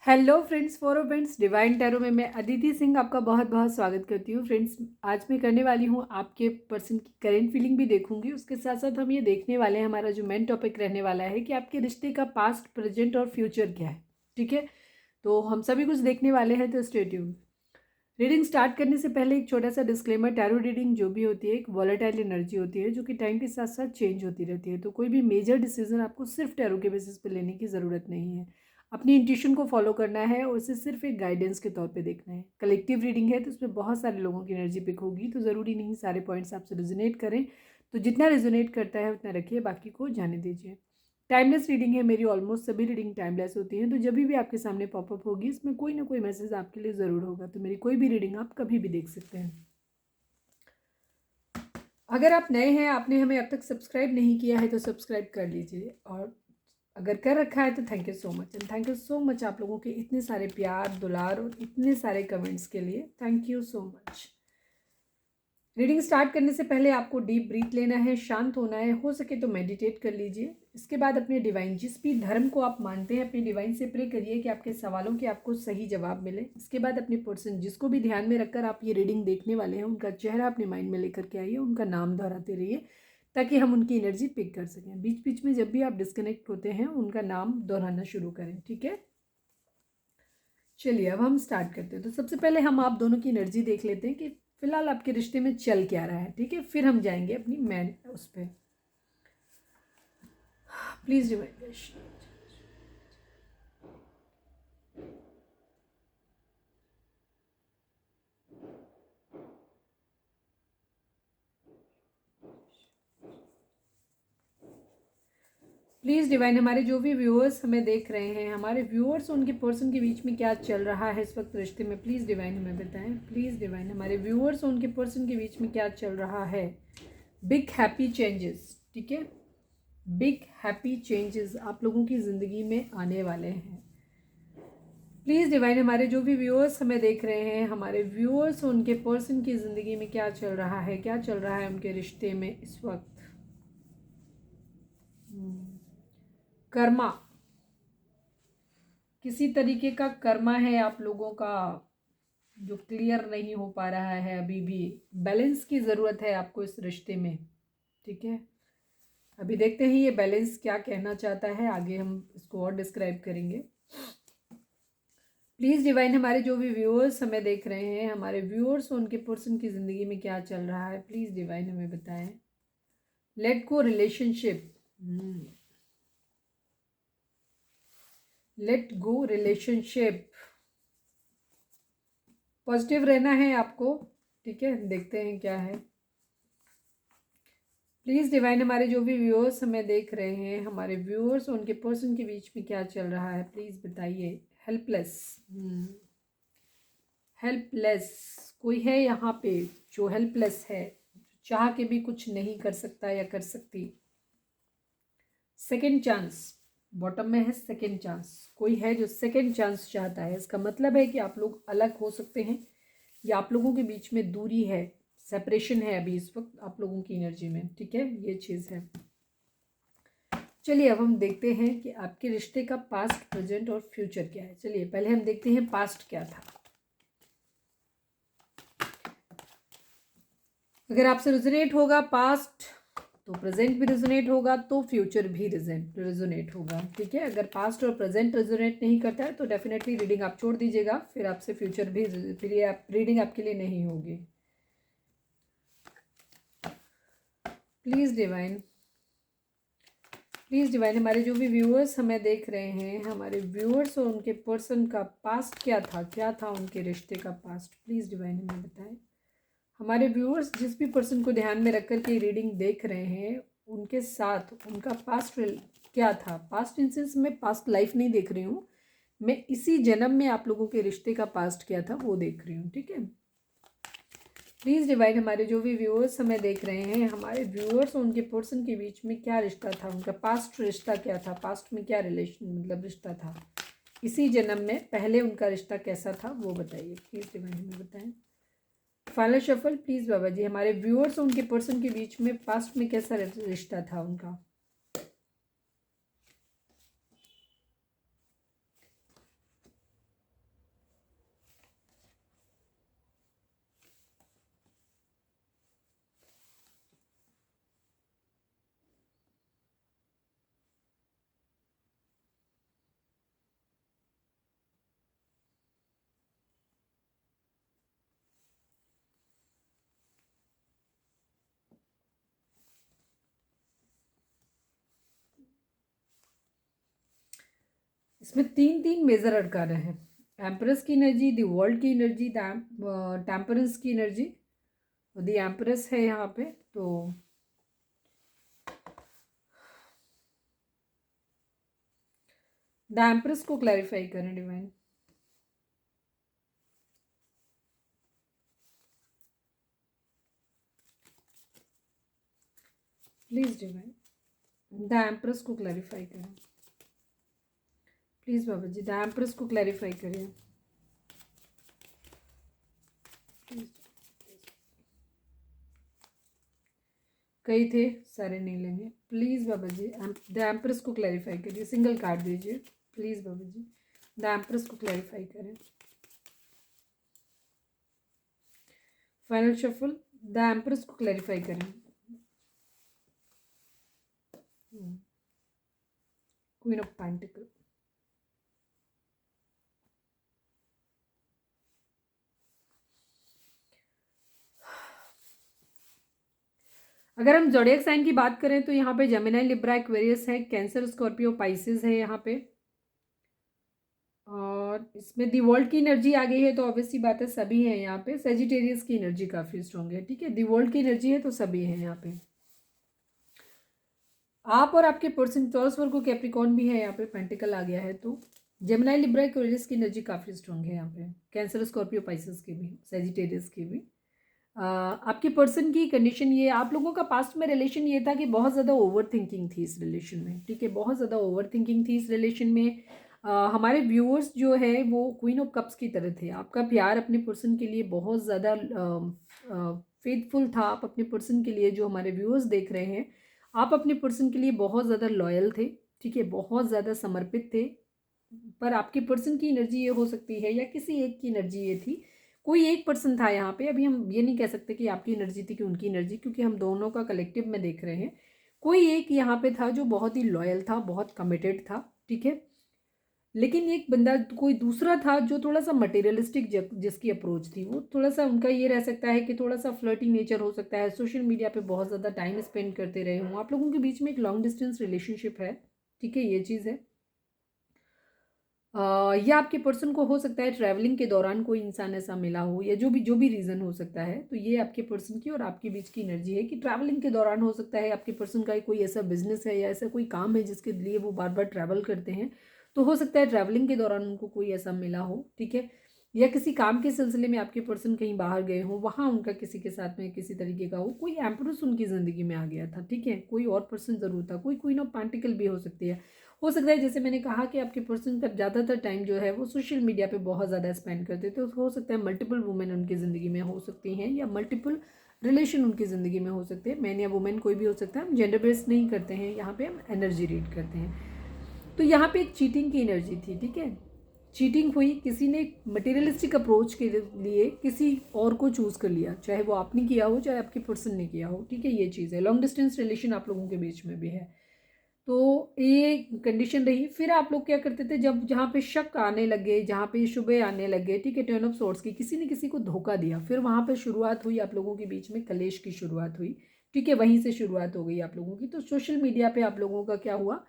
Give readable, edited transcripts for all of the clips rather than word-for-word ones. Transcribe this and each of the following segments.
Hello friends, for friends divine tarot में मैं अदिति सिंह आपका बहुत बहुत स्वागत करती हूँ। फ्रेंड्स, आज मैं करने वाली हूँ आपके पर्सन की करेंट फीलिंग भी देखूंगी। उसके साथ साथ हम ये देखने वाले हैं, हमारा जो मेन टॉपिक रहने वाला है कि आपके रिश्ते का पास्ट, प्रेजेंट और फ्यूचर क्या है। ठीक है, तो हम सभी कुछ देखने वाले हैं, तो स्टे ट्यून्ड। रीडिंग स्टार्ट करने से पहले एक छोटा सा डिस्क्लेमर, टैरो रीडिंग जो भी होती है एक वॉलेटाइल एनर्जी होती है जो कि टाइम के साथ साथ चेंज होती रहती है। तो कोई भी मेजर डिसीजन आपको सिर्फ टैरो के बेसिस पे लेने की ज़रूरत नहीं है। अपनी इंट्यूशन को फॉलो करना है और उसे सिर्फ एक गाइडेंस के तौर पे देखना है। कलेक्टिव रीडिंग है तो उसमें बहुत सारे लोगों की एनर्जी पिक होगी, तो ज़रूरी नहीं सारे पॉइंट्स आपसे रेजोनेट करें। तो जितना रेजोनेट करता है उतना रखिए, बाकी को जाने दीजिए। टाइमलेस रीडिंग है मेरी, ऑलमोस्ट सभी रीडिंग टाइमलेस होती हैं। तो जब भी आपके सामने पॉपअप होगी इसमें कोई ना कोई मैसेज आपके लिए ज़रूर होगा। तो मेरी कोई भी रीडिंग आप कभी भी देख सकते हैं। अगर आप नए हैं, आपने हमें अब तक सब्सक्राइब नहीं किया है तो सब्सक्राइब कर लीजिए, और अगर कर रखा है तो thank you so much. And thank you so much आप लोगों के इतने सारे प्यार दुलार और इतने सारे कमेंट्स के लिए, thank you so much. Reading start करने से पहले आपको डीप ब्रीथ लेना है, शांत होना है, हो सके तो मेडिटेट कर लीजिए। इसके बाद अपने डिवाइन, जिस भी धर्म को आप मानते हैं, अपने डिवाइन से प्रे करिए कि आपके सवालों के आपको सही जवाब मिले। इसके बाद अपने पर्सन जिसको भी ध्यान में रखकर आप ये रीडिंग देखने वाले हैं उनका चेहरा अपने माइंड में लेकर के आइए, उनका नाम दोहराते रहिए ताकि हम उनकी एनर्जी पिक कर सकें। बीच बीच में जब भी आप डिस्कनेक्ट होते हैं उनका नाम दोहराना शुरू करें, ठीक है। चलिए अब हम स्टार्ट करते हैं। तो सबसे पहले हम आप दोनों की एनर्जी देख लेते हैं कि फिलहाल आपके रिश्ते में चल क्या रहा है, ठीक है। फिर हम जाएंगे अपनी मैन उस पर। Please remind. प्लीज़ डिवाइन, हमारे जो भी व्यूअर्स हमें देख रहे हैं, हमारे व्यूअर्स उनके पर्सन के बीच में क्या चल रहा है इस वक्त रिश्ते में, प्लीज़ डिवाइन हमें बताएं। प्लीज़ डिवाइन, हमारे व्यूअर्स उनके पर्सन के बीच में क्या चल रहा है। बिग हैप्पी चेंजेस, ठीक है, बिग हैप्पी चेंजेस आप लोगों की ज़िंदगी में आने वाले हैं। प्लीज़ डिवाइन, हमारे जो भी व्यूअर्स हमें देख रहे हैं, हमारे व्यूअर्स उनके पर्सन की ज़िंदगी में क्या चल रहा है, क्या चल रहा है उनके रिश्ते में इस वक्त। कर्मा, किसी तरीके का कर्मा है आप लोगों का जो क्लियर नहीं हो पा रहा है। अभी भी बैलेंस की ज़रूरत है आपको इस रिश्ते में, ठीक है। अभी देखते हैं ये बैलेंस क्या कहना चाहता है, आगे हम इसको और डिस्क्राइब करेंगे। प्लीज़ डिवाइन, हमारे जो भी व्यूअर्स हमें देख रहे हैं, हमारे व्यूअर्स उनके पर्सन की ज़िंदगी में क्या चल रहा है, प्लीज़ डिवाइन हमें बताएं। Let go relationship, let go relationship, positive रहना है आपको, ठीक है। देखते हैं क्या है। प्लीज़ डिवाइन, हमारे जो भी व्यूअर्स हमें देख रहे हैं, हमारे व्यूअर्स उनके पर्सन के बीच में क्या चल रहा है, प्लीज़ बताइए। हेल्पलेस, हेल्पलेस, कोई है यहाँ पे जो हेल्पलेस है, चाह के भी कुछ नहीं कर सकता या कर सकती। सेकेंड चांस, बॉटम में है सेकेंड चांस, कोई है जो सेकेंड चांस चाहता है। इसका मतलब है कि आप लोग अलग हो सकते हैं या आप लोगों के बीच में दूरी है, सेपरेशन है अभी इस वक्त आप लोगों की एनर्जी में, ठीक है, ये चीज़ है। चलिए अब हम देखते हैं कि आपके रिश्ते का पास्ट, प्रेजेंट और फ्यूचर क्या है। चलिए पहले हम देखते हैं पास्ट क्या था। अगर आपसे रेजोनेट होगा पास्ट तो प्रेजेंट भी रेजोनेट होगा, तो फ्यूचर भी रेजोनेट होगा, ठीक है। अगर पास्ट और प्रेजेंट रेजोनेट नहीं करता है तो डेफिनेटली रीडिंग आप छोड़ दीजिएगा, फिर आपसे फ्यूचर भी, फिर ये रीडिंग आपके लिए नहीं होगी। प्लीज़ डिवाइन, प्लीज़ डिवाइन, हमारे जो भी व्यूअर्स हमें देख रहे हैं, हमारे व्यूअर्स और उनके पर्सन का पास्ट क्या था, क्या था उनके रिश्ते का पास्ट, प्लीज़ डिवाइन हमें बताएं। हमारे व्यूअर्स जिस भी पर्सन को ध्यान में रख कर के रीडिंग देख रहे हैं, उनके साथ उनका पास्ट क्या था। पास्ट इंसेंस में पास्ट लाइफ नहीं देख रही हूँ मैं, इसी जन्म में आप लोगों के रिश्ते का पास्ट क्या था वो देख रही हूँ, ठीक है। प्लीज़ डिवाइन, हमारे जो भी व्यूअर्स हमें देख रहे हैं, हमारे व्यूअर्स और उनके पर्सन के बीच में क्या रिश्ता था, उनका पास्ट रिश्ता क्या था, पास्ट में क्या रिलेशन मतलब रिश्ता था, इसी जन्म में पहले उनका रिश्ता कैसा था वो बताइए। प्लीज़ डिवाइन हमें बताएं। फाइनल शफल प्लीज़ बाबा जी, हमारे व्यूअर्स और उनके पर्सन के बीच में पास्ट में कैसा रिश्ता था उनका। इसमें तीन तीन मेजर अरकान हैं। एम्प्रेस की एनर्जी, द वर्ल्ड की एनर्जी, टेम्परेंस की एनर्जी, द एम्प्रेस है यहाँ पे। तो द एम्प्रेस को क्लैरिफाई करें divine. Please divine the empress को क्लैरिफाई करें। Please Baba ji the empress को क्लैरिफाई करिए प्लीज। कई थे, सारे नहीं लेंगे। Please Baba ji the empress को क्लैरिफाई करिए, सिंगल कार्ड दीजिए please Baba ji. The empress को क्लैरिफाई करें। फाइनल शफल, द एम्प्रेस को क्लैरिफाई करें। क्वीन ऑफ पेंटिकल, अगर हम ज़ोडिएक साइन की बात करें तो यहाँ पे जेमिनी, लिब्रा, एक्वेरियस है, कैंसर, स्कॉर्पियो, पाइसेस है यहाँ पे। और इसमें दी वर्ल्ड की एनर्जी आ गई है तो ऑब्वियसली बात है सभी है यहाँ पे। सेजिटेरियस की एनर्जी काफ़ी स्ट्रॉन्ग है, ठीक है। दी वर्ल्ड की एनर्जी है तो सभी है यहाँ पे। आप और आपके पर्सन टॉरस, वर्गो, कैप्रिकॉर्न भी है यहाँ पे, पेंटिकल आ गया है तो जेमिनी, लिब्रा, एक्वेरियस की एनर्जी काफ़ी स्ट्रॉन्ग है यहाँ पे। कैंसर, स्कॉर्पियो, पाइसेस की भी, सेजिटेरियस की भी। आपके पर्सन की कंडीशन ये, आप लोगों का पास्ट में रिलेशन ये था कि बहुत ज़्यादा ओवर थिंकिंग थी इस रिलेशन में, ठीक है। बहुत ज़्यादा ओवर थिंकिंग थी इस रिलेशन में। हमारे व्यूअर्स जो है वो क्वीन ऑफ कप्स की तरह थे। आपका प्यार अपने पर्सन के लिए बहुत ज़्यादा फेथफुल था। आप अपने पर्सन के लिए, जो हमारे व्यूअर्स देख रहे हैं, आप अपने पर्सन के लिए बहुत ज़्यादा लॉयल थे, ठीक है, बहुत ज़्यादा समर्पित थे। पर आपके पर्सन की एनर्जी ये हो सकती है, या किसी एक की एनर्जी ये थी, कोई एक पर्सन था यहाँ पे। अभी हम ये नहीं कह सकते कि आपकी एनर्जी थी कि उनकी एनर्जी, क्योंकि हम दोनों का कलेक्टिव में देख रहे हैं। कोई एक यहाँ पे था जो बहुत ही लॉयल था, बहुत कमिटेड था, ठीक है। लेकिन एक बंदा, कोई दूसरा था जो थोड़ा सा मटेरियलिस्टिक, जिसकी अप्रोच थी वो थोड़ा सा, उनका ये रह सकता है कि थोड़ा सा फ्लर्टी नेचर हो सकता है, सोशल मीडिया पे बहुत ज़्यादा टाइम स्पेंड करते रहे हों। आप लोगों के बीच में एक लॉन्ग डिस्टेंस रिलेशनशिप है, ठीक है, ये चीज़ है। या आपके पर्सन को हो सकता है ट्रैवलिंग के दौरान कोई इंसान ऐसा मिला हो, या जो भी रीज़न हो सकता है। तो ये आपके पर्सन की और आपके बीच की एनर्जी है कि ट्रैवलिंग के दौरान हो सकता है आपके पर्सन का कोई ऐसा बिजनेस है या ऐसा कोई काम है जिसके लिए वो बार बार ट्रैवल करते हैं। तो हो सकता है ट्रैवलिंग के दौरान उनको कोई ऐसा मिला हो, ठीक है। या किसी काम के सिलसिले में आपके पर्सन कहीं बाहर गए हो, वहाँ उनका किसी के साथ में किसी तरीके का हो, कोई एम्प्रेस उनकी ज़िंदगी में आ गया था, ठीक है। कोई और पर्सन ज़रूर था, कोई क्वीन ऑफ पेंटिकल भी हो सकती है। हो सकता है जैसे मैंने कहा कि आपके पर्सन का ज़्यादातर टाइम जो है वो सोशल मीडिया पे बहुत ज़्यादा स्पेंड करते थे। तो हो सकता है मल्टीपल वुमेन उनकी ज़िंदगी में हो सकती हैं, या मल्टीपल रिलेशन उनकी ज़िंदगी में हो सकते हैं। मैन या वुमेन कोई भी हो सकता है। हम जेंडर बेस्ड नहीं करते हैं यहाँ पे, हम एनर्जी रीड करते हैं। तो यहाँ पे एक चीटिंग की एनर्जी थी, ठीक है। चीटिंग हुई, किसी ने मटेरियलिस्टिक अप्रोच के लिए किसी और को चूज़ कर लिया, चाहे वो आपने किया हो चाहे आपके पर्सन ने किया हो, ठीक है। ये चीज़ है, लॉन्ग डिस्टेंस रिलेशन आप लोगों के बीच में भी है। तो ये कंडीशन रही। फिर आप लोग क्या करते थे, जब जहाँ पे शक आने लगे, जहाँ पे शुबे आने लगे, ठीक है, टर्न ऑफ सोर्ट्स की, किसी ने किसी को धोखा दिया, फिर वहाँ पे शुरुआत हुई आप लोगों के बीच में कलेश की शुरुआत हुई, ठीक है। वहीं से शुरुआत हो गई आप लोगों की। तो सोशल मीडिया पे आप लोगों का क्या हुआ,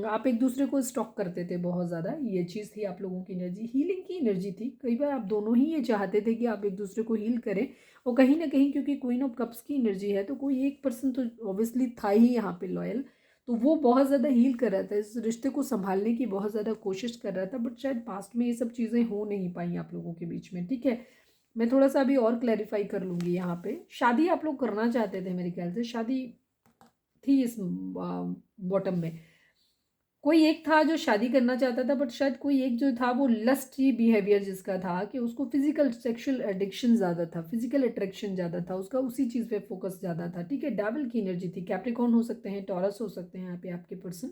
आप एक दूसरे को स्टॉक करते थे बहुत ज़्यादा। ये चीज़ थी आप लोगों की एनर्जी, हीलिंग की एनर्जी थी। कई बार आप दोनों ही ये चाहते थे कि आप एक दूसरे को हील करें। और कहीं ना कहीं क्योंकि क्वीन ऑफ कप्स की एनर्जी है तो कोई एक पर्सन तो ऑब्वियसली था ही यहाँ पे लॉयल। तो वो बहुत ज़्यादा हील कर रहा था, इस रिश्ते को संभालने की बहुत ज़्यादा कोशिश कर रहा था। बट शायद पास्ट में ये सब चीज़ें हो नहीं पाई आप लोगों के बीच में, ठीक है। मैं थोड़ा सा अभी और क्लैरिफाई कर लूँगी यहाँ पे। शादी आप लोग करना चाहते थे, मेरे ख्याल से शादी थी इस बॉटम में। कोई एक था जो शादी करना चाहता था, बट शायद कोई एक जो था वो लस्टी बिहेवियर जिसका था, कि उसको फिजिकल सेक्सुअल एडिक्शन ज़्यादा था, फिजिकल अट्रैक्शन ज़्यादा था उसका, उसी चीज़ पे फोकस ज़्यादा था, ठीक है। डेविल की एनर्जी थी। कैप्रिकॉर्न हो सकते हैं, टॉरस हो सकते हैं यहाँ पे आपके पर्सन,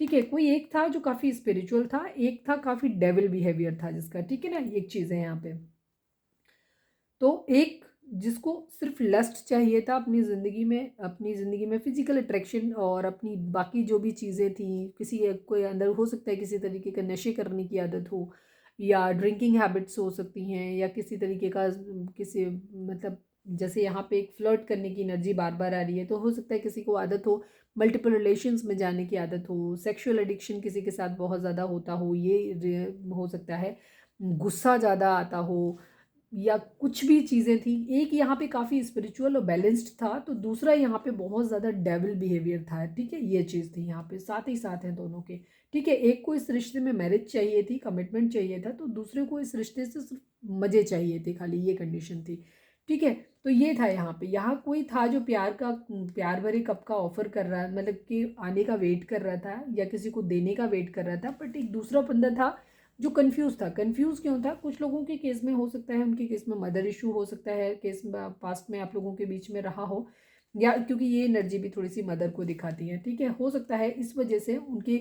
ठीक है। कोई एक था जो काफ़ी स्पिरिचुअल था, एक था काफ़ी डेविल बिहेवियर था जिसका, ठीक है ना। एक चीज़ है यहाँ पे। तो एक जिसको सिर्फ लस्ट चाहिए था अपनी ज़िंदगी में फिजिकल अट्रैक्शन, और अपनी बाकी जो भी चीज़ें थी, किसी कोई अंदर हो सकता है किसी तरीके का नशे करने की आदत हो, या ड्रिंकिंग हैबिट्स हो सकती हैं, या किसी तरीके का किसी मतलब जैसे यहाँ पे एक फ्लर्ट करने की एनर्जी बार बार आ रही है, तो हो सकता है किसी को आदत हो मल्टीपल रिलेशंस में जाने की आदत हो, सेक्सुअल एडिक्शन किसी के साथ बहुत ज़्यादा होता हो, ये हो सकता है, गुस्सा ज़्यादा आता हो, या कुछ भी चीज़ें थी। एक यहाँ पे काफ़ी स्पिरिचुअल और बैलेंस्ड था, तो दूसरा यहाँ पे बहुत ज़्यादा डेविल बिहेवियर था, ठीक है, ये चीज़ थी यहाँ पे, साथ ही साथ हैं दोनों के, ठीक है। एक को इस रिश्ते में मैरिज चाहिए थी, कमिटमेंट चाहिए था, तो दूसरे को इस रिश्ते से सिर्फ मज़े चाहिए थे खाली, ये कंडीशन थी, ठीक है। तो ये था यहाँ पे, यहाँ कोई था जो प्यार भरे कप का ऑफर कर रहा, मतलब कि आने का वेट कर रहा था या किसी को देने का वेट कर रहा था, बट एक दूसरा बंदा था जो कंफ्यूज था। कंफ्यूज क्यों था? कुछ लोगों के केस में हो सकता है, उनके केस में मदर इशू हो सकता है, केस पास्ट में आप लोगों के बीच में रहा हो, या क्योंकि ये एनर्जी भी थोड़ी सी मदर को दिखाती है, ठीक है, हो सकता है इस वजह से उनकी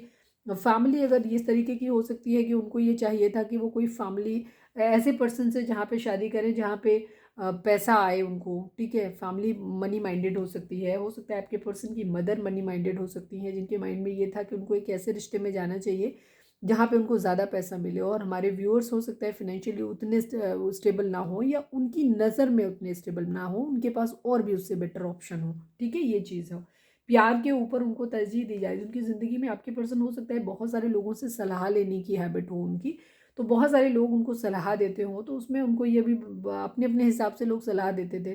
फैमिली अगर इस तरीके की हो सकती है कि उनको ये चाहिए था कि वो कोई फैमिली ऐसे पर्सन से जहाँ पे शादी करें जहाँ पे पैसा आए उनको, ठीक है। फैमिली मनी माइंडेड हो सकती है, हो सकता है आपके पर्सन की मदर मनी माइंडेड हो सकती है, जिनके माइंड में ये था कि उनको एक ऐसे रिश्ते में जाना चाहिए जहाँ पे उनको ज़्यादा पैसा मिले, और हमारे व्यूअर्स हो सकता है फिनेंशियली उतने स्टेबल ना हो, या उनकी नज़र में उतने स्टेबल ना हो, उनके पास और भी उससे बेटर ऑप्शन हो, ठीक है, ये चीज़ हो। प्यार के ऊपर उनको तरजीह दी जाए। उनकी ज़िंदगी में आपके पर्सन हो सकता है बहुत सारे लोगों से सलाह लेने की हैबिट हो उनकी, तो बहुत सारे लोग उनको सलाह देते हों, तो उसमें उनको ये भी अपने अपने हिसाब से लोग सलाह देते थे,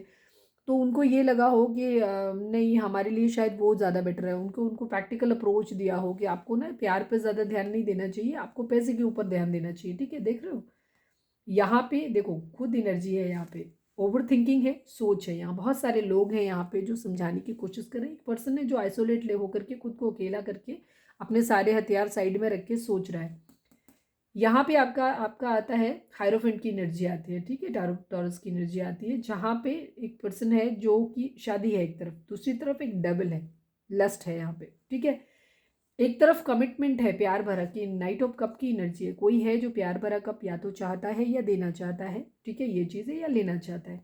तो उनको ये लगा हो कि नहीं, हमारे लिए शायद वो ज़्यादा बेटर है। उनको उनको प्रैक्टिकल अप्रोच दिया हो कि आपको ना प्यार पे ज़्यादा ध्यान नहीं देना चाहिए, आपको पैसे के ऊपर ध्यान देना चाहिए, ठीक है। देख रहे हो यहाँ पे, देखो खुद एनर्जी है यहाँ पे, ओवर थिंकिंग है, सोच है, यहाँ बहुत सारे लोग हैं यहाँ पे जो समझाने की कोशिश कर रहे हैं। एक पर्सन है जो आइसोलेट ले होकर के, खुद को अकेला करके, अपने सारे हथियार साइड में रख के सोच रहा है। यहाँ पे आपका आपका आता है हायरोफेंट की एनर्जी आती है, ठीक है, टॉरस की एनर्जी आती है, जहाँ पे एक पर्सन है जो कि शादी है एक तरफ, दूसरी तरफ एक डबल है, लस्ट है यहाँ पे, ठीक है। एक तरफ कमिटमेंट है प्यार भरा की, नाइट ऑफ कप की एनर्जी है, कोई है जो प्यार भरा कप या तो चाहता है या देना चाहता है, ठीक है, ये चीज़ है, या लेना चाहता है।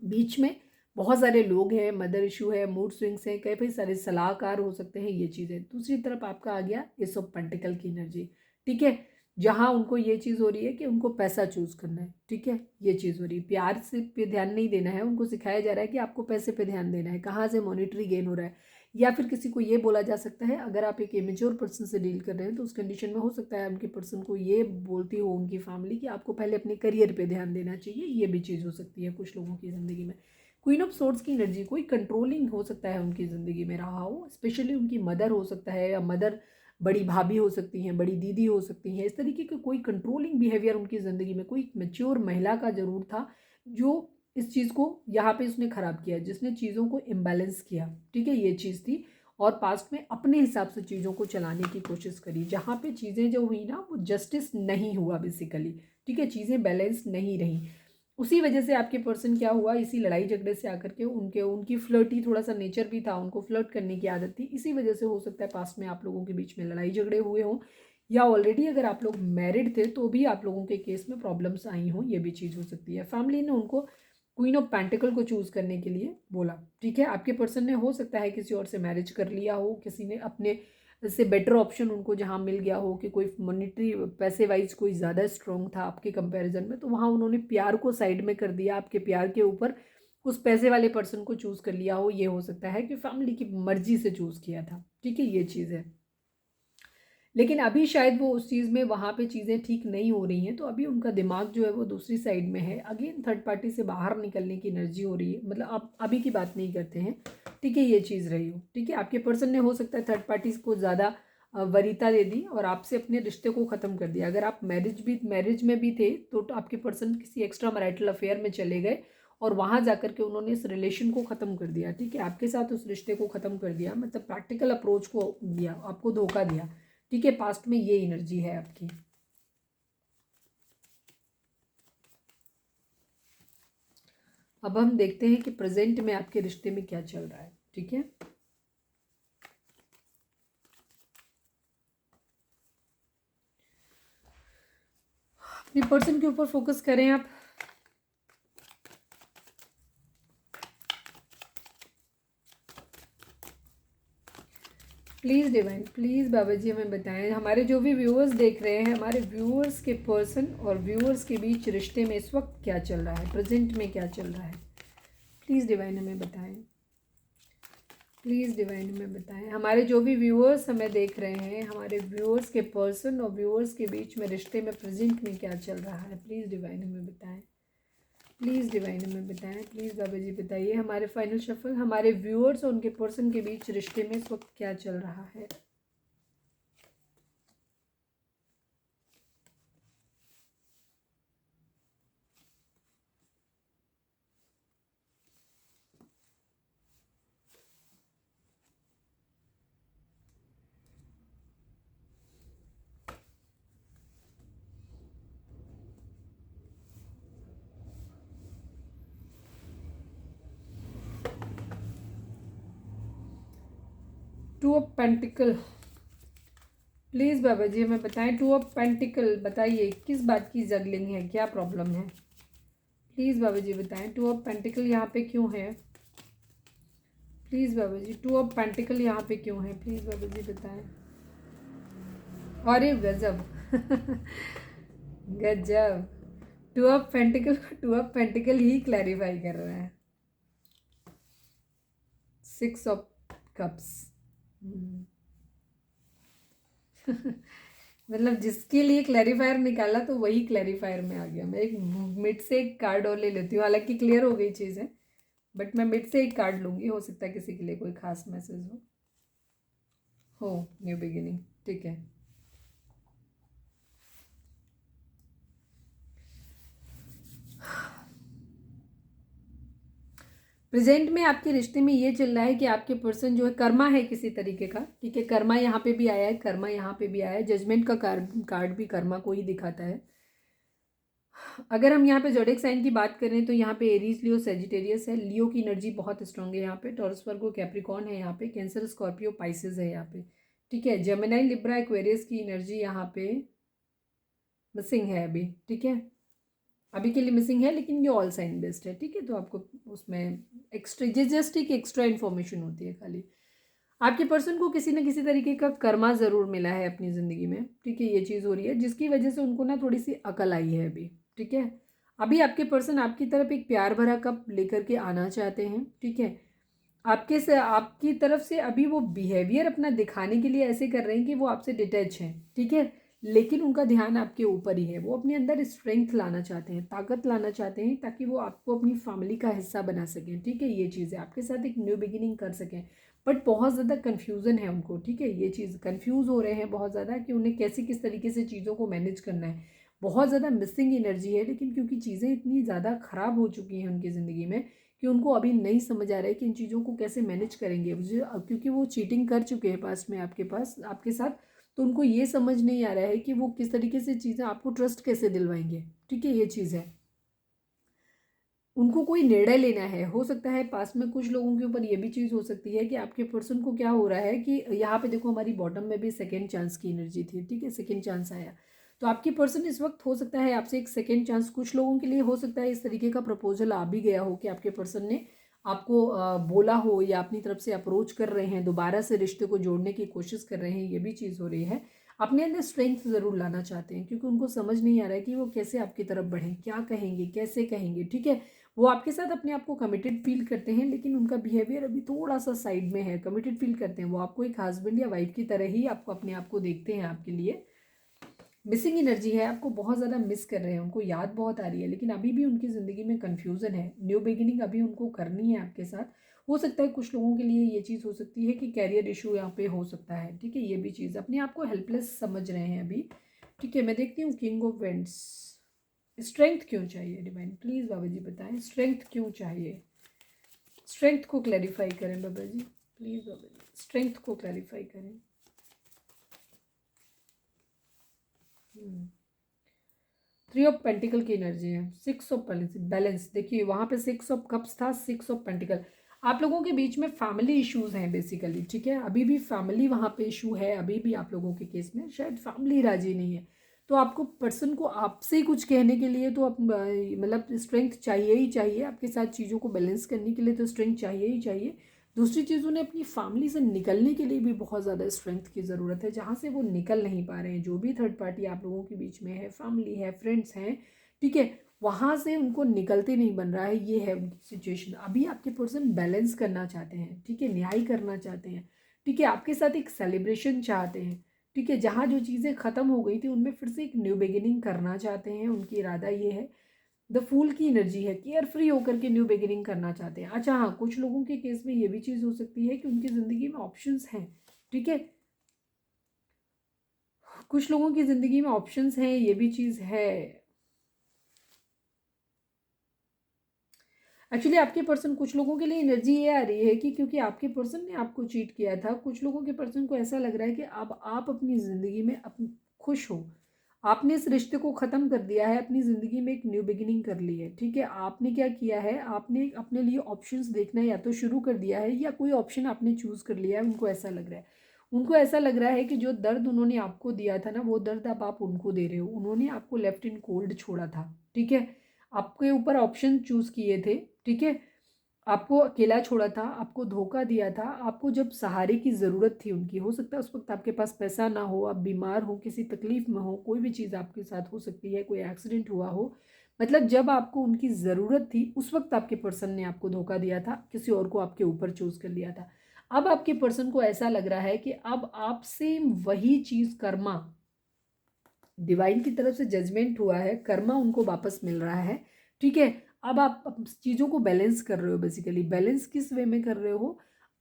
बीच में बहुत सारे लोग हैं, मदर इशू है, मूड स्विंग्स हैं, कई भाई सारे सलाहकार हो सकते हैं, ये चीज़ें। दूसरी तरफ आपका आ गया एस ऑफ पेंटिकल की एनर्जी, ठीक है, जहाँ उनको ये चीज़ हो रही है कि उनको पैसा चूज़ करना है, ठीक है, ये चीज़ हो रही है, प्यार से पे ध्यान नहीं देना है, उनको सिखाया जा रहा है कि आपको पैसे पे ध्यान देना है, कहाँ से मॉनिटरी गेन हो रहा है। या फिर किसी को ये बोला जा सकता है, अगर आप एक इमेच्योर पर्सन से डील कर रहे हैं तो उस कंडीशन में हो सकता है उनके पर्सन को ये बोलती हो उनकी फैमिली कि आपको पहले अपने करियर पे ध्यान देना चाहिए, ये भी चीज़ हो सकती है कुछ लोगों की ज़िंदगी में। क्वीन ऑफ सोर्ड्स की एनर्जी, कोई कंट्रोलिंग हो सकता है उनकी ज़िंदगी में रहा हो, स्पेशली उनकी मदर हो सकता है, या मदर बड़ी भाभी हो सकती हैं, बड़ी दीदी हो सकती हैं, इस तरीके के कोई कंट्रोलिंग बिहेवियर उनकी ज़िंदगी में, कोई मैच्योर महिला का ज़रूर था जो इस चीज़ को यहाँ पे उसने ख़राब किया, जिसने चीज़ों को इम्बैलेंस किया, ठीक है, ये चीज़ थी। और पास्ट में अपने हिसाब से चीज़ों को चलाने की कोशिश करी, जहाँ पे चीज़ें जो हुई ना वो जस्टिस नहीं हुआ बेसिकली, ठीक है, चीज़ें बैलेंस नहीं रही। उसी वजह से आपके पर्सन क्या हुआ, इसी लड़ाई झगड़े से आकर के उनकी फ्लर्टी थोड़ा सा नेचर भी था, उनको फ्लर्ट करने की आदत थी, इसी वजह से हो सकता है पास्ट में आप लोगों के बीच में लड़ाई झगड़े हुए हों, या ऑलरेडी अगर आप लोग मैरिड थे तो भी आप लोगों के केस में प्रॉब्लम्स आई हों, ये भी चीज़ हो सकती है। फैमिली ने उनको क्वीन ऑफ पेंटिकल को चूज़ करने के लिए बोला, ठीक है। आपके पर्सन ने हो सकता है किसी और से मैरिज कर लिया हो, किसी ने अपने से बेटर ऑप्शन उनको जहाँ मिल गया हो कि कोई मॉनिटरी पैसे वाइज कोई ज़्यादा स्ट्रॉन्ग था आपके कंपैरिजन में, तो वहाँ उन्होंने प्यार को साइड में कर दिया, आपके प्यार के ऊपर उस पैसे वाले पर्सन को चूज़ कर लिया हो। ये हो सकता है कि फैमिली की मर्जी से चूज़ किया था, ठीक है, ये चीज़ है। लेकिन अभी शायद वो उस चीज़ में वहाँ पे चीज़ें ठीक नहीं हो रही हैं, तो अभी उनका दिमाग जो है वो दूसरी साइड में है। अगेन थर्ड पार्टी से बाहर निकलने की एनर्जी हो रही है, मतलब आप अभी की बात नहीं करते हैं, ठीक है, ये चीज़ रही हो, ठीक है। आपके पर्सन ने हो सकता है थर्ड पार्टी को ज़्यादा वरीयता दे दी और आपसे अपने रिश्ते को ख़त्म कर दिया। अगर आप मैरिज में भी थे तो आपके पर्सन किसी एक्स्ट्रा मैरिटल अफेयर में चले गए और वहाँ जाकर के उन्होंने इस रिलेशन को ख़त्म कर दिया, ठीक है, आपके साथ उस रिश्ते को ख़त्म कर दिया, मतलब प्रैक्टिकल अप्रोच को दिया, आपको धोखा दिया, ठीक है। पास्ट में ये एनर्जी है आपकी। अब हम देखते हैं कि प्रेजेंट में आपके रिश्ते में क्या चल रहा है, ठीक है। अपने पर्सन के ऊपर फोकस करें आप। प्लीज़ डिवाइन, प्लीज़ बाबा जी हमें बताएं, हमारे जो भी व्यूअर्स देख रहे हैं, हमारे व्यूअर्स के पर्सन और व्यूअर्स के बीच रिश्ते में इस वक्त क्या चल रहा है, प्रेजेंट में क्या चल रहा है। प्लीज़ डिवाइन हमें बताएं, प्लीज़ डिवाइन में बताएं, हमारे जो भी व्यूअर्स हमें देख रहे हैं, हमारे व्यूअर्स के पर्सन और व्यूअर्स के बीच में रिश्ते में प्रेजेंट में क्या चल रहा है, प्लीज़ डिवाइन में बताएं, प्लीज़ डिवाइन में बताएं, प्लीज़ बाबा जी बताइए। हमारे फाइनल शफल, हमारे व्यूअर्स और उनके पर्सन के बीच रिश्ते में इस वक्त क्या चल रहा है। To of pentacle, please Baba जी हमें बताएं। टू ऑफ पेंटिकल, बताइए किस बात की जगलिंग है, क्या प्रॉब्लम है, प्लीज़ बाबा जी बताएं। टू ऑफ पेंटिकल यहाँ पे क्यों है, please Baba ji. Two of pentacle यहाँ पे क्यों है, प्लीज़ बाबा जी बताएं। अरे गजब गजब, to of pentacle, to of pentacle he clarify कर रहे हैं। सिक्स ऑफ कप्स मतलब जिसके लिए क्लैरिफायर निकाला तो वही क्लैरिफायर में आ गया। मैं एक मिड से एक कार्ड और ले लेती हूँ, हालांकि क्लियर हो गई चीज़ है, बट मैं मिड से एक कार्ड लूँगी, हो सकता है किसी के लिए कोई खास मैसेज हो न्यू बिगिनिंग, ठीक है। प्रेजेंट में आपके रिश्ते में ये चल रहा है कि आपके पर्सन जो है कर्मा है किसी तरीके का, ठीक है। कर्मा यहाँ पे भी आया है, कर्मा यहाँ पे भी आया है, जजमेंट का कार्ड भी कर्मा को ही दिखाता है। अगर हम यहाँ पे ज़ोडिएक साइन की बात करें तो यहाँ पे एरीज, लियो, सेजिटेरियस है। लियो की एनर्जी बहुत स्ट्रांग है यहाँ पे, टॉरस, वर्गो, कैप्रिकॉर्न है यहाँ पे, कैंसर, स्कॉर्पियो, पाइसेस है यहाँ पे, ठीक है। जेमिनी, लिब्रा, एक्वेरियस की एनर्जी यहाँ पे मिसिंग है अभी, ठीक है, अभी के लिए मिसिंग है, लेकिन ये ऑल साइन बेस्ड है, ठीक है। तो आपको उसमें एक्स्ट्रा जस्ट एक एक्स्ट्रा इन्फॉर्मेशन होती है खाली। आपके पर्सन को किसी न किसी तरीके का कर्मा ज़रूर मिला है अपनी ज़िंदगी में, ठीक है। ये चीज़ हो रही है जिसकी वजह से उनको ना थोड़ी सी अकल आई है अभी, ठीक है। अभी आपके पर्सन आपकी तरफ एक प्यार भरा कप लेकर के आना चाहते हैं, ठीक है। आपकी तरफ से अभी वो बिहेवियर अपना दिखाने के लिए ऐसे कर रहे हैं कि वो आपसे डिटैच हैं, ठीक है, लेकिन उनका ध्यान आपके ऊपर ही है। वो अपने अंदर स्ट्रेंथ लाना चाहते हैं, ताकत लाना चाहते हैं, ताकि वो आपको अपनी फैमिली का हिस्सा बना सकें, ठीक है। ये चीज़ है, आपके साथ एक न्यू बिगिनिंग कर सकें, बट बहुत ज़्यादा कन्फ्यूज़न है उनको, ठीक है। ये चीज़ कन्फ्यूज़ हो रहे हैं बहुत ज़्यादा कि उन्हें कैसे किस तरीके से चीज़ों को मैनेज करना है। बहुत ज़्यादा मिसिंग एनर्जी है, लेकिन क्योंकि चीज़ें इतनी ज़्यादा ख़राब हो चुकी हैं उनकी ज़िंदगी में कि उनको अभी नहीं समझ आ रहा है कि इन चीज़ों को कैसे मैनेज करेंगे। क्योंकि वो चीटिंग कर चुके हैं पास्ट में आपके साथ, तो उनको ये समझ नहीं आ रहा है कि वो किस तरीके से चीज़ें आपको ट्रस्ट कैसे दिलवाएंगे, ठीक है। ये चीज़ है, उनको कोई निर्णय लेना है। हो सकता है पास्ट में कुछ लोगों के ऊपर ये भी चीज़ हो सकती है कि आपके पर्सन को क्या हो रहा है कि यहाँ पे देखो हमारी बॉटम में भी सेकेंड चांस की एनर्जी थी, ठीक है, सेकेंड चांस आया। तो आपके पर्सन इस वक्त हो सकता है आपसे एक सेकेंड चांस, कुछ लोगों के लिए हो सकता है इस तरीके का प्रपोजल आ भी गया हो कि आपके पर्सन ने आपको बोला हो या अपनी तरफ से अप्रोच कर रहे हैं, दोबारा से रिश्ते को जोड़ने की कोशिश कर रहे हैं, ये भी चीज़ हो रही है। अपने अंदर स्ट्रेंथ ज़रूर लाना चाहते हैं, क्योंकि उनको समझ नहीं आ रहा है कि वो कैसे आपकी तरफ बढ़ें, क्या कहेंगे, कैसे कहेंगे, ठीक है। वो आपके साथ अपने आप को कमिटेड फील करते हैं, लेकिन उनका बिहेवियर अभी थोड़ा सा साइड में है। कमिटेड फील करते हैं, वो आपको एक हस्बैंड या वाइफ की तरह ही आपको अपने आप को देखते हैं। आपके लिए मिसिंग एनर्जी है, आपको बहुत ज़्यादा मिस कर रहे हैं, उनको याद बहुत आ रही है, लेकिन अभी भी उनकी ज़िंदगी में कन्फ्यूज़न है। न्यू बिगिनिंग अभी उनको करनी है आपके साथ। हो सकता है कुछ लोगों के लिए ये चीज़ हो सकती है कि कैरियर इशू यहाँ पे हो सकता है, ठीक है। ये भी चीज़ अपने आप को हेल्पलेस समझ रहे हैं अभी, ठीक है। मैं देखती हूँ किंग ऑफ वेंट्स, स्ट्रेंथ क्यों चाहिए डिवाइन, प्लीज़ बाबा जी बताएं स्ट्रेंथ क्यों चाहिए। स्ट्रेंथ को क्लैरिफाई करें बाबा जी, प्लीज़ बाबा जी स्ट्रेंथ को क्लैरिफाई करें। थ्री ऑफ पेंटिकल की एनर्जी है, सिक्स ऑफ बैलेंस, देखिए वहाँ पे सिक्स ऑफ कप्स था, सिक्स ऑफ पेंटिकल। आप लोगों के बीच में फैमिली इश्यूज हैं बेसिकली, ठीक है। अभी भी फैमिली वहाँ पे इशू है, अभी भी आप लोगों के केस में शायद फैमिली राजी नहीं है। तो आपको पर्सन को आपसे कुछ कहने के लिए तो आप मतलब स्ट्रेंथ चाहिए ही चाहिए, आपके साथ चीज़ों को बैलेंस करने के लिए तो स्ट्रेंथ चाहिए ही चाहिए। दूसरी चीज़, उन्हें अपनी फैमिली से निकलने के लिए भी बहुत ज़्यादा स्ट्रेंथ की ज़रूरत है, जहाँ से वो निकल नहीं पा रहे हैं। जो भी थर्ड पार्टी आप लोगों के बीच में है, फैमिली है, फ्रेंड्स हैं, ठीक है, वहाँ से उनको निकलते नहीं बन रहा है, ये है उनकी सिचुएशन। अभी आपके पर्सन बैलेंस करना चाहते हैं, ठीक है, न्याय करना चाहते हैं, ठीक है, आपके साथ एक सेलिब्रेशन चाहते हैं, ठीक है, जहाँ जो चीज़ें ख़त्म हो गई थी उनमें फिर से एक न्यू बिगिनिंग करना चाहते हैं। उनकी इरादा ये है, द फूल की एनर्जी है, केयर फ्री होकर के न्यू बिगिनिंग करना चाहते हैं। अच्छा हाँ, कुछ लोगों के केस में ये भी चीज़ हो सकती है कि उनकी ज़िंदगी में ऑप्शंस हैं, ठीक है, कुछ लोगों की ज़िंदगी में ऑप्शंस हैं, ये भी चीज़ है। एक्चुअली आपके पर्सन, कुछ लोगों के लिए एनर्जी ये आ रही है कि क्योंकि आपके पर्सन ने आपको चीट किया था, कुछ लोगों के पर्सन को ऐसा लग रहा है कि अब आप अपनी ज़िंदगी में खुश हो, आपने इस रिश्ते को ख़त्म कर दिया है, अपनी ज़िंदगी में एक न्यू बिगिनिंग कर ली है, ठीक है। आपने क्या किया है, आपने अपने लिए ऑप्शंस देखना या तो शुरू कर दिया है या कोई ऑप्शन आपने चूज़ कर लिया है। उनको ऐसा लग रहा है, उनको ऐसा लग रहा है कि जो दर्द उन्होंने आपको दिया था ना, वो दर्द अब आप उनको दे रहे हो। उन्होंने आपको लेफ्ट इन कोल्ड छोड़ा था, ठीक है, आपके ऊपर ऑप्शन चूज़ किए थे, ठीक है, आपको अकेला छोड़ा था, आपको धोखा दिया था, आपको जब सहारे की ज़रूरत थी उनकी, हो सकता है उस वक्त आपके पास पैसा ना हो, आप बीमार हो, किसी तकलीफ़ में हो, कोई भी चीज़ आपके साथ हो सकती है, कोई एक्सीडेंट हुआ हो, मतलब जब आपको उनकी ज़रूरत थी उस वक्त आपके पर्सन ने आपको धोखा दिया था, किसी और को आपके ऊपर चूज़ कर लिया था। अब आपके पर्सन को ऐसा लग रहा है कि अब आपसे वही चीज़ कर्मा, डिवाइन की तरफ से जजमेंट हुआ है, कर्मा उनको वापस मिल रहा है, ठीक है। अब आप चीज़ों को बैलेंस कर रहे हो, बेसिकली बैलेंस किस वे में कर रहे हो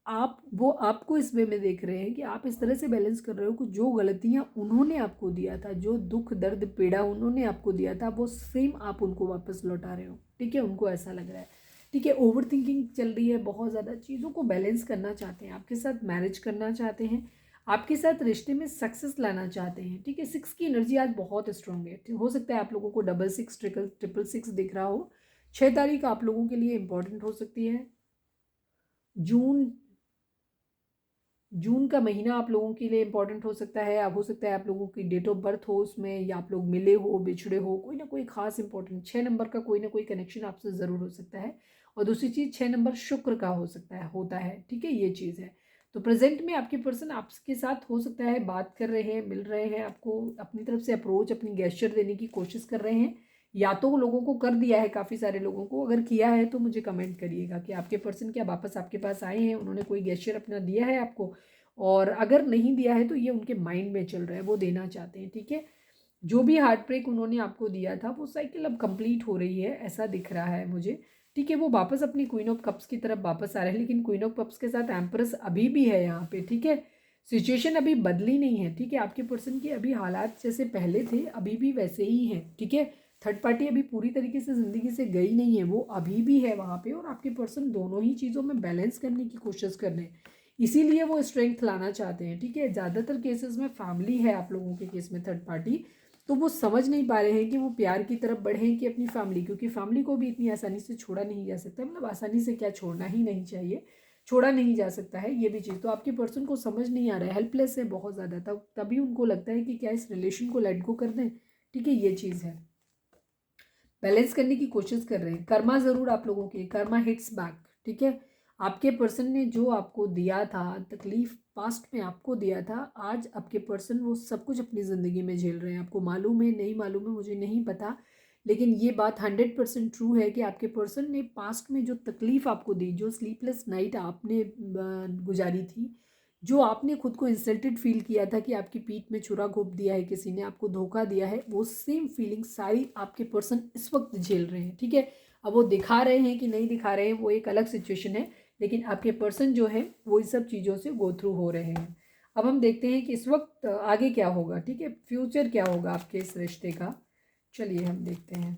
आप, वो आपको इस वे में देख रहे हैं कि आप इस तरह से बैलेंस कर रहे हो कि जो गलतियां उन्होंने आपको दिया था, जो दुख दर्द पीड़ा उन्होंने आपको दिया था, वो सेम आप उनको वापस लौटा रहे हो, ठीक है, उनको ऐसा लग रहा है, ठीक है। ओवर थिंकिंग चल रही है, बहुत ज़्यादा चीज़ों को बैलेंस करना चाहते हैं, आपके साथ मैरिज करना चाहते हैं, आपके साथ रिश्ते में सक्सेस लाना चाहते हैं, ठीक है। 6 की एनर्जी आज बहुत स्ट्रांग है, हो सकता है आप लोगों को 66 ट्रिपल सिक्स दिख रहा हो। 6 तारीख आप लोगों के लिए इंपॉर्टेंट हो सकती है। जून जून का महीना आप लोगों के लिए इंपॉर्टेंट हो सकता है। अब हो सकता है आप लोगों की डेट ऑफ बर्थ हो उसमें, या आप लोग मिले हो, बिछड़े हो, कोई ना कोई खास इंपॉर्टेंट 6 नंबर का कोई ना कोई कनेक्शन आपसे ज़रूर हो सकता है। और दूसरी चीज़ 6 नंबर शुक्र का हो सकता है, होता है, ठीक है, ये चीज़ है। तो प्रेजेंट में आपके पर्सन आपके साथ हो सकता है बात कर रहे हैं, मिल रहे हैं, आपको अपनी तरफ से अप्रोच, अपनी गेस्चर देने की कोशिश कर रहे हैं, या तो लोगों को कर दिया है, काफ़ी सारे लोगों को। अगर किया है तो मुझे कमेंट करिएगा कि आपके पर्सन क्या वापस आपके पास आए हैं, उन्होंने कोई गेस्चर अपना दिया है आपको, और अगर नहीं दिया है तो ये उनके माइंड में चल रहा है, वो देना चाहते हैं, ठीक है। जो भी हार्ट ब्रेक उन्होंने आपको दिया था वो साइकिल अब कंप्लीट हो रही है, ऐसा दिख रहा है मुझे, ठीक है। वो वापस अपनी क्वीन ऑफ कप्स की तरफ वापस आ रहे हैं, लेकिन क्वीन ऑफ कप्स के साथ एम्प्रेस अभी भी है यहाँ पे, ठीक है। सिचुएशन अभी बदली नहीं है, ठीक है। आपके पर्सन के अभी हालात जैसे पहले थे अभी भी वैसे ही हैं, ठीक है। थर्ड पार्टी अभी पूरी तरीके से ज़िंदगी से गई नहीं है, वो अभी भी है वहाँ पे, और आपके पर्सन दोनों ही चीज़ों में बैलेंस करने की कोशिश कर रहे हैं, इसीलिए वो स्ट्रेंथ लाना चाहते हैं, ठीक है। ज़्यादातर केसेस में फैमिली है आप लोगों के केस में थर्ड पार्टी, तो वो समझ नहीं पा रहे हैं कि वो प्यार की तरफ बढ़ें कि अपनी फैमिली, क्योंकि फैमिली को भी इतनी आसानी से छोड़ा नहीं जा सकता, मतलब आसानी से क्या, छोड़ना ही नहीं चाहिए, छोड़ा नहीं जा सकता है, ये भी चीज़ तो आपके पर्सन को समझ नहीं आ रहा है, हेल्पलेस है बहुत ज़्यादा, तब तभी उनको लगता है कि क्या इस रिलेशन को लेट गो कर दें, ठीक है, ये चीज़ है। बैलेंस करने की कोशिश कर रहे हैं, कर्मा ज़रूर आप लोगों की, कर्मा हिट्स बैक, ठीक है। आपके पर्सन ने जो आपको दिया था तकलीफ, पास्ट में आपको दिया था, आज आपके पर्सन वो सब कुछ अपनी ज़िंदगी में झेल रहे हैं। आपको मालूम है नहीं मालूम है मुझे नहीं पता, लेकिन ये बात 100% ट्रू है कि आपके पर्सन ने पास्ट में जो तकलीफ़ आपको दी, जो स्लीपलेस नाइट आपने गुजारी थी, जो आपने खुद को इंसल्टेड फील किया था कि आपकी पीठ में छुरा घोंप दिया है किसी ने, आपको धोखा दिया है, वो सेम फीलिंग सारी आपके पर्सन इस वक्त झेल रहे हैं, ठीक है। अब वो दिखा रहे हैं कि नहीं दिखा रहे हैं वो एक अलग सिचुएशन है, लेकिन आपके पर्सन जो है वो इन सब चीज़ों से गो थ्रू हो रहे हैं। अब हम देखते हैं कि इस वक्त आगे क्या होगा, ठीक है, फ्यूचर क्या होगा आपके इस रिश्ते का, चलिए हम देखते हैं।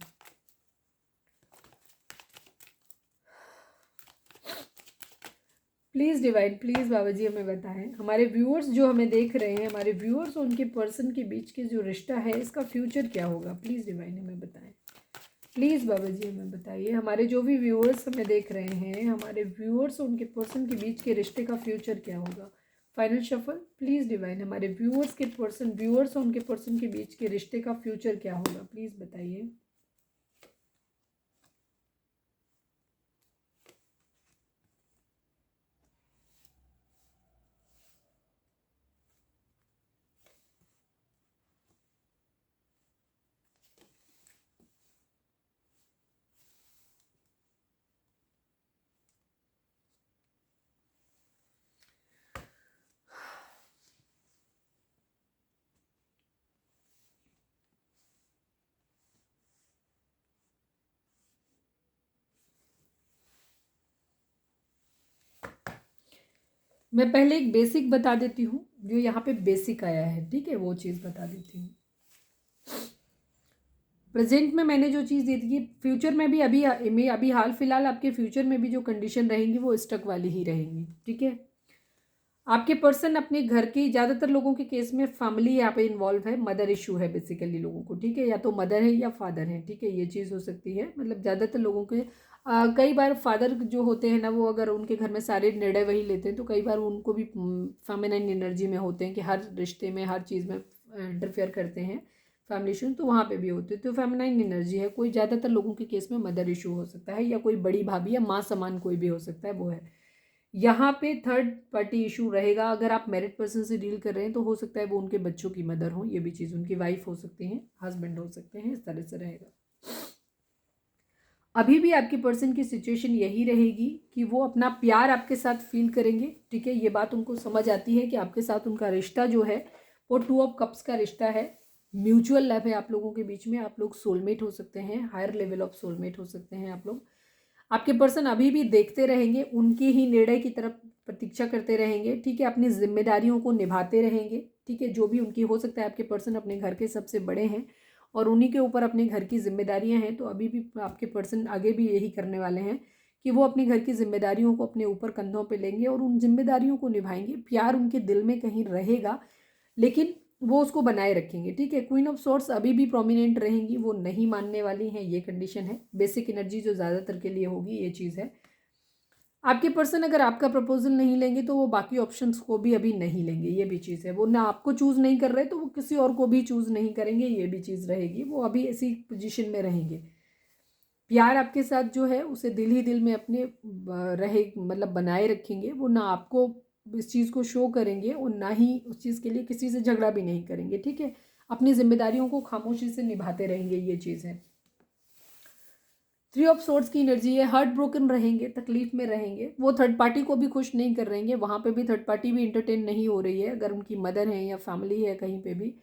प्लीज़ डिवाइन, प्लीज़ बाबा जी हमें बताएं, हमारे व्यूअर्स जो हमें देख रहे हैं, हमारे व्यूअर्स और उनके पर्सन के बीच के जो रिश्ता है इसका फ्यूचर क्या होगा, प्लीज़ डिवाइन हमें बताएं, प्लीज़ बाबा जी हमें बताइए। हमारे जो भी व्यूअर्स हमें देख रहे हैं, हमारे व्यूअर्स और उनके पर्सन के बीच के रिश्ते का फ्यूचर क्या होगा। फाइनल शफल, प्लीज़ डिवाइन, हमारे व्यूअर्स और उनके पर्सन के बीच के रिश्ते का फ्यूचर क्या होगा, प्लीज़ बताइए। मैं पहले एक बेसिक बता देती हूँ, जो यहाँ पे बेसिक आया है, ठीक है, वो चीज़ बता देती हूँ। प्रेजेंट में मैंने जो चीज़ दी थी, फ्यूचर में भी अभी हाल फिलहाल आपके फ्यूचर में भी जो कंडीशन रहेंगी वो स्टक वाली ही रहेंगी, ठीक है। आपके पर्सन अपने घर की, ज़्यादातर लोगों के केस में फैमिली यहाँ पे इन्वॉल्व है, मदर इशू है बेसिकली लोगों को, ठीक है, या तो मदर है या फादर है, ठीक है, ये चीज़ हो सकती है। मतलब ज़्यादातर लोगों के कई बार फादर जो होते हैं ना, वो अगर उनके घर में सारे निर्णय वही लेते हैं, तो कई बार उनको भी फेमिनाइन एनर्जी में होते हैं कि हर रिश्ते में हर चीज़ में इंटरफेयर करते हैं, फैमिली इशू तो वहाँ पे भी होते हैं, तो फेमिनाइन एनर्जी है। कोई ज़्यादातर लोगों के केस में मदर इशू हो सकता है, या कोई बड़ी भाभी या माँ समान कोई भी हो सकता है, वो है। यहाँ पे थर्ड पार्टी इशू रहेगा। अगर आप मैरिड पर्सन से डील कर रहे हैं तो हो सकता है वो उनके बच्चों की मदर हो, ये भी चीज़, उनकी वाइफ हो सकती हैं, हस्बैंड हो सकते हैं, इस तरह से रहेगा। अभी भी आपके पर्सन की सिचुएशन यही रहेगी कि वो अपना प्यार आपके साथ फील करेंगे, ठीक है, ये बात उनको समझ आती है कि आपके साथ उनका रिश्ता जो है वो 2 ऑफ कप्स का रिश्ता है, म्यूचुअल लव है आप लोगों के बीच में। आप लोग सोलमेट हो सकते हैं, हायर लेवल ऑफ सोलमेट हो सकते हैं आप लोग। आपके पर्सन अभी भी देखते रहेंगे, उनके ही निर्णय की तरफ प्रतीक्षा करते रहेंगे, ठीक है, अपनी जिम्मेदारियों को निभाते रहेंगे, ठीक है, जो भी उनकी हो सकता है। आपके पर्सन अपने घर के सबसे बड़े हैं और उन्हीं के ऊपर अपने घर की जिम्मेदारियां हैं, तो अभी भी आपके पर्सन आगे भी यही करने वाले हैं कि वो अपने घर की जिम्मेदारियों को अपने ऊपर कंधों पे लेंगे और उन जिम्मेदारियों को निभाएंगे। प्यार उनके दिल में कहीं रहेगा, लेकिन वो उसको बनाए रखेंगे, ठीक है। क्वीन ऑफ सोर्ट्स अभी भी प्रोमिनेंट रहेंगी, वो नहीं मानने वाली हैं, ये कंडीशन है। बेसिक एनर्जी जो ज़्यादातर के लिए होगी, ये चीज़ है। आपके पर्सन अगर आपका प्रपोजल नहीं लेंगे तो वो बाकी ऑप्शंस को भी अभी नहीं लेंगे, ये भी चीज़ है। वो ना आपको चूज़ नहीं कर रहे तो वो किसी और को भी चूज़ नहीं करेंगे, ये भी चीज़ रहेगी। वो अभी ऐसी पोजीशन में रहेंगे। प्यार आपके साथ जो है उसे दिल ही दिल में अपने रहे, मतलब बनाए रखेंगे। वो ना आपको इस चीज़ को शो करेंगे और ना ही उस चीज़ के लिए किसी से झगड़ा भी नहीं करेंगे, ठीक है। अपनी जिम्मेदारियों को खामोशी से निभाते रहेंगे, ये चीज़ है। 3 ऑफ सोर्ड्स की एनर्जी है, हार्ट ब्रोकन रहेंगे, तकलीफ में रहेंगे। वो थर्ड पार्टी को भी खुश नहीं कर रहेंगे, वहाँ पे भी थर्ड पार्टी भी इंटरटेन नहीं हो रही है। अगर उनकी मदर है या फैमिली है कहीं पे भी,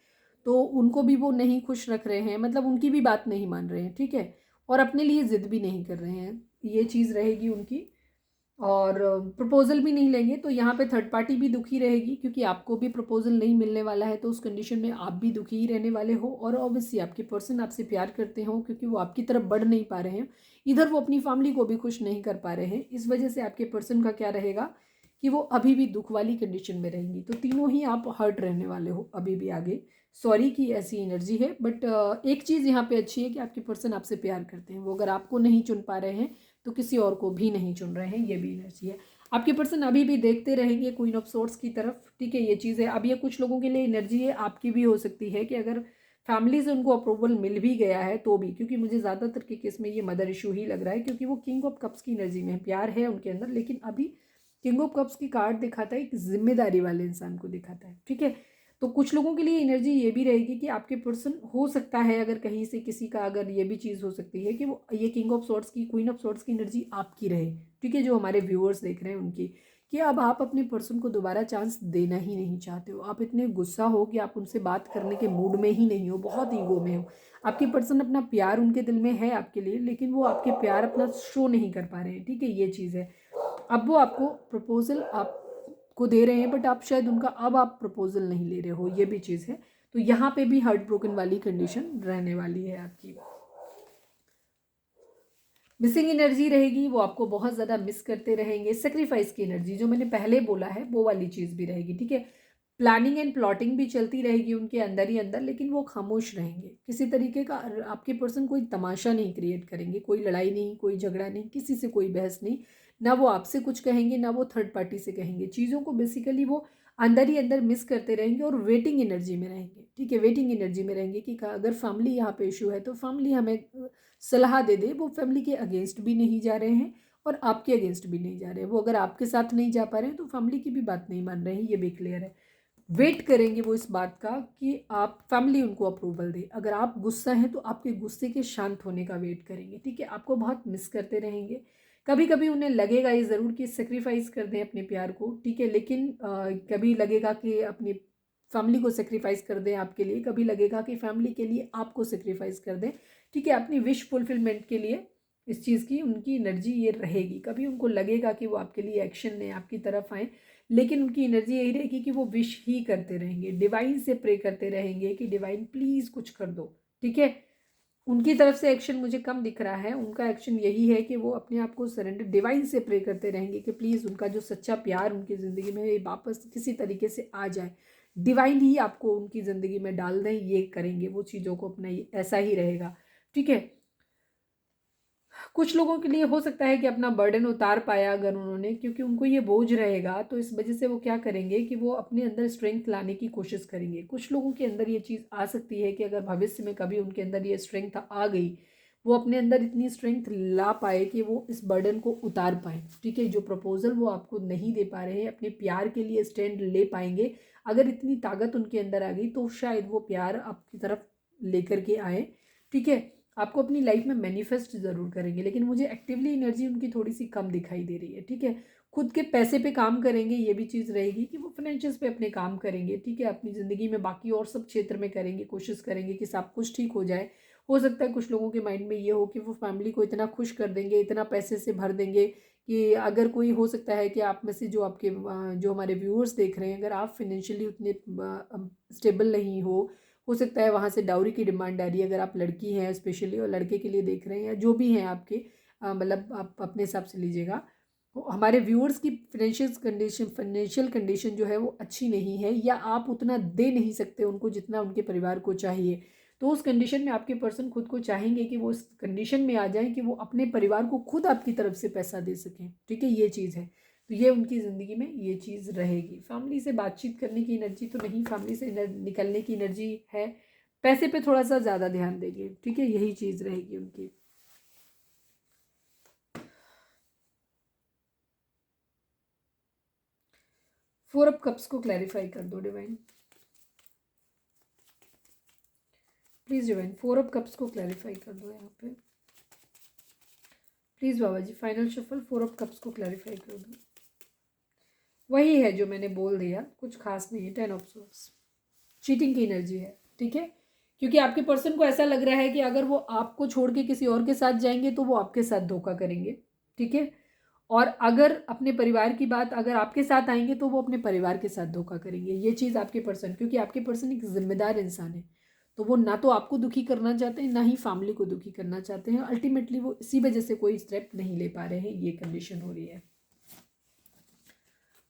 तो उनको भी वो नहीं खुश रख रहे हैं, मतलब उनकी भी बात नहीं मान रहे हैं, ठीक है, और अपने लिए ज़िद भी नहीं कर रहे हैं, ये चीज़ रहेगी उनकी। और प्रपोजल भी नहीं लेंगे, तो यहाँ पे थर्ड पार्टी भी दुखी रहेगी, क्योंकि आपको भी प्रपोजल नहीं मिलने वाला है, तो उस कंडीशन में आप भी दुखी ही रहने वाले हो। और ऑब्वियसली आपके पर्सन आपसे प्यार करते हो, क्योंकि वो आपकी तरफ बढ़ नहीं पा रहे हैं, इधर वो अपनी फैमिली को भी खुश नहीं कर पा रहे हैं। इस वजह से आपके पर्सन का क्या रहेगा कि वो अभी भी दुख वाली कंडीशन में रहेंगी। तो तीनों ही आप हर्ट रहने वाले हो अभी भी आगे। सॉरी की ऐसी एनर्जी है, बट एक चीज़ यहाँ पे अच्छी है कि आपके पर्सन आपसे प्यार करते हैं। वो अगर आपको नहीं चुन पा रहे हैं तो किसी और को भी नहीं चुन रहे हैं, ये भी एनर्जी है। आपके पर्सन अभी भी देखते रहेंगे क्वीन ऑफ सोर्ट्स की तरफ, ठीक है, ये चीज़ है। अब ये कुछ लोगों के लिए एनर्जी है, आपकी भी हो सकती है कि अगर फैमिली से उनको अप्रूवल मिल भी गया है तो भी, क्योंकि मुझे ज़्यादातर के केस में ये मदर इशू ही लग रहा है, क्योंकि वो किंग ऑफ कप्स की एनर्जी में है, प्यार है उनके अंदर, लेकिन अभी किंग ऑफ कप्स की कार्ड दिखाता है, एक जिम्मेदारी वाले इंसान को दिखाता है, ठीक है। तो कुछ लोगों के लिए एनर्जी ये भी रहेगी कि आपके पर्सन हो सकता है, अगर कहीं से किसी का, अगर ये भी चीज़ हो सकती है कि वो ये किंग ऑफ सॉर्ट्स की, क्वीन ऑफ सॉर्ट्स की एनर्जी आपकी रहे, ठीक है, जो हमारे व्यूअर्स देख रहे हैं उनकी, कि अब आप अपने पर्सन को दोबारा चांस देना ही नहीं चाहते हो। आप इतने गुस्सा हो कि आप उनसे बात करने के मूड में ही नहीं हो, बहुत ईगो में हो। आपके पर्सन अपना प्यार उनके दिल में है आपके लिए, लेकिन वो आपके प्यार अपना शो नहीं कर पा रहे हैं, ठीक है, ये चीज़ है। अब वो आपको प्रपोजल आपको दे रहे हैं, बट आप शायद उनका अब आप प्रपोजल नहीं ले रहे हो, ये भी चीज़ है। तो यहाँ पे भी हार्ट ब्रोकन वाली कंडीशन रहने वाली है आपकी। मिसिंग एनर्जी रहेगी, वो आपको बहुत ज़्यादा मिस करते रहेंगे। सेक्रीफाइस की एनर्जी जो मैंने पहले बोला है वो वाली चीज़ भी रहेगी, ठीक है। प्लानिंग एंड प्लॉटिंग भी चलती रहेगी उनके अंदर ही अंदर, लेकिन वो खामोश रहेंगे। किसी तरीके का आपके पर्सन कोई तमाशा नहीं क्रिएट करेंगे, कोई लड़ाई नहीं, कोई झगड़ा नहीं, किसी से कोई बहस नहीं। ना वो आपसे कुछ कहेंगे, ना वो थर्ड पार्टी से कहेंगे। चीज़ों को बेसिकली वो अंदर ही अंदर मिस करते रहेंगे और वेटिंग एनर्जी में रहेंगे, ठीक है, वेटिंग एनर्जी में रहेंगे कि अगर फैमिली यहाँ पे इशू है तो फैमिली हमें सलाह दे दे। वो फैमिली के अगेंस्ट भी नहीं जा रहे हैं और आपके अगेंस्ट भी नहीं जा रहे हैं। वो अगर आपके साथ नहीं जा पा रहे हैं तो फैमिली की भी बात नहीं मान रहे हैं, ये भी क्लियर है। वेट करेंगे वो इस बात का कि आप फैमिली उनको अप्रूवल दे। अगर आप गुस्सा हैं तो आपके गुस्से के शांत होने का वेट करेंगे, ठीक है। आपको बहुत मिस करते रहेंगे। कभी कभी उन्हें लगेगा ये ज़रूर कि सेक्रीफाइस कर दें अपने प्यार को, ठीक है, लेकिन कभी लगेगा कि अपनी फैमिली को सेक्रीफाइस कर दें आपके लिए, कभी लगेगा कि फैमिली के लिए आपको सेक्रीफाइस कर दें, ठीक है, अपनी विश फुलफिलमेंट के लिए। इस चीज़ की उनकी एनर्जी ये रहेगी। कभी उनको लगेगा कि वो आपके लिए एक्शन लें, आपकी तरफ आएँ, लेकिन उनकी एनर्जी यही रहेगी कि वो विश ही करते रहेंगे, डिवाइन से प्रे करते रहेंगे कि डिवाइन प्लीज़ कुछ कर दो, ठीक है। उनकी तरफ से एक्शन मुझे कम दिख रहा है, उनका एक्शन यही है कि वो अपने आप को सरेंडर डिवाइन से प्रे करते रहेंगे कि प्लीज़ उनका जो सच्चा प्यार उनकी ज़िंदगी में ये वापस किसी तरीके से आ जाए, डिवाइन ही आपको उनकी ज़िंदगी में डाल दें, ये करेंगे वो चीज़ों को अपना, ऐसा ही रहेगा, ठीक है। कुछ लोगों के लिए हो सकता है कि अपना बर्डन उतार पाया अगर उन्होंने, क्योंकि उनको ये बोझ रहेगा तो इस वजह से वो क्या करेंगे कि वो अपने अंदर स्ट्रेंथ लाने की कोशिश करेंगे। कुछ लोगों के अंदर ये चीज़ आ सकती है कि अगर भविष्य में कभी उनके अंदर ये स्ट्रेंथ आ गई, वो अपने अंदर इतनी स्ट्रेंथ ला पाए कि वो इस बर्डन को उतार पाए, ठीक है। जो प्रपोजल वो आपको नहीं दे पा रहे हैं, अपने प्यार के लिए स्टैंड ले पाएंगे। अगर इतनी ताकत उनके अंदर आ गई तो शायद वो प्यार आपकी तरफ लेकर के आए, ठीक है। आपको अपनी लाइफ में मैनिफेस्ट ज़रूर करेंगे, लेकिन मुझे एक्टिवली एनर्जी उनकी थोड़ी सी कम दिखाई दे रही है, ठीक है। खुद के पैसे पे काम करेंगे, ये भी चीज़ रहेगी कि वो फाइनेंशियल्स पे अपने काम करेंगे, ठीक है। अपनी ज़िंदगी में बाकी और सब क्षेत्र में करेंगे, कोशिश करेंगे कि सब कुछ ठीक हो जाए। हो सकता है कुछ लोगों के माइंड में ये हो कि वो फैमिली को इतना खुश कर देंगे, इतना पैसे से भर देंगे कि अगर कोई, हो सकता है कि आप में से जो आपके जो हमारे व्यूअर्स देख रहे हैं, अगर आप फाइनेंशियली उतने स्टेबल नहीं हो सकता है वहाँ से डाउरी की डिमांड आ रही है, अगर आप लड़की हैं स्पेशली, और लड़के के लिए देख रहे हैं या जो भी हैं आपके, मतलब आप अपने हिसाब से लीजिएगा। तो हमारे व्यूअर्स की फाइनेंशियल कंडीशन जो है वो अच्छी नहीं है, या आप उतना दे नहीं सकते उनको जितना उनके परिवार को चाहिए। तो उस कंडीशन में आपके पर्सन खुद को चाहेंगे कि वो उस कंडीशन में आ जाएं कि वो अपने परिवार को खुद आपकी तरफ से पैसा दे सकें, ठीक है, ये चीज़ है। तो ये उनकी ज़िंदगी में ये चीज़ रहेगी। फैमिली से बातचीत करने की एनर्जी तो नहीं, फैमिली से निकलने की एनर्जी है। पैसे पे थोड़ा सा ज़्यादा ध्यान देंगे, ठीक है, यही चीज़ रहेगी उनकी। फोर ऑफ कप्स को क्लैरिफाई कर दो divine, please divine, four of cups को क्लैरिफाई कर दो यहाँ पे please Baba ji. Final shuffle, four of cups को क्लैरिफाई कर दो। वही है जो मैंने बोल दिया, कुछ खास नहीं है। टेन ऑफ सोर्स, चीटिंग की एनर्जी है, ठीक है। क्योंकि आपके पर्सन को ऐसा लग रहा है कि अगर वो आपको छोड़ के किसी और के साथ जाएंगे तो वो आपके साथ धोखा करेंगे, ठीक है। और अगर अपने परिवार की बात, अगर आपके साथ आएंगे तो वो अपने परिवार के साथ धोखा करेंगे, ये चीज़ आपके पर्सन, क्योंकि आपके पर्सन एक जिम्मेदार इंसान है, तो वो ना तो आपको दुखी करना चाहते हैं, ना ही फैमिली को दुखी करना चाहते हैं। अल्टीमेटली वो इसी वजह से कोई स्टेप नहीं ले पा रहे हैं, ये कंडीशन हो रही है।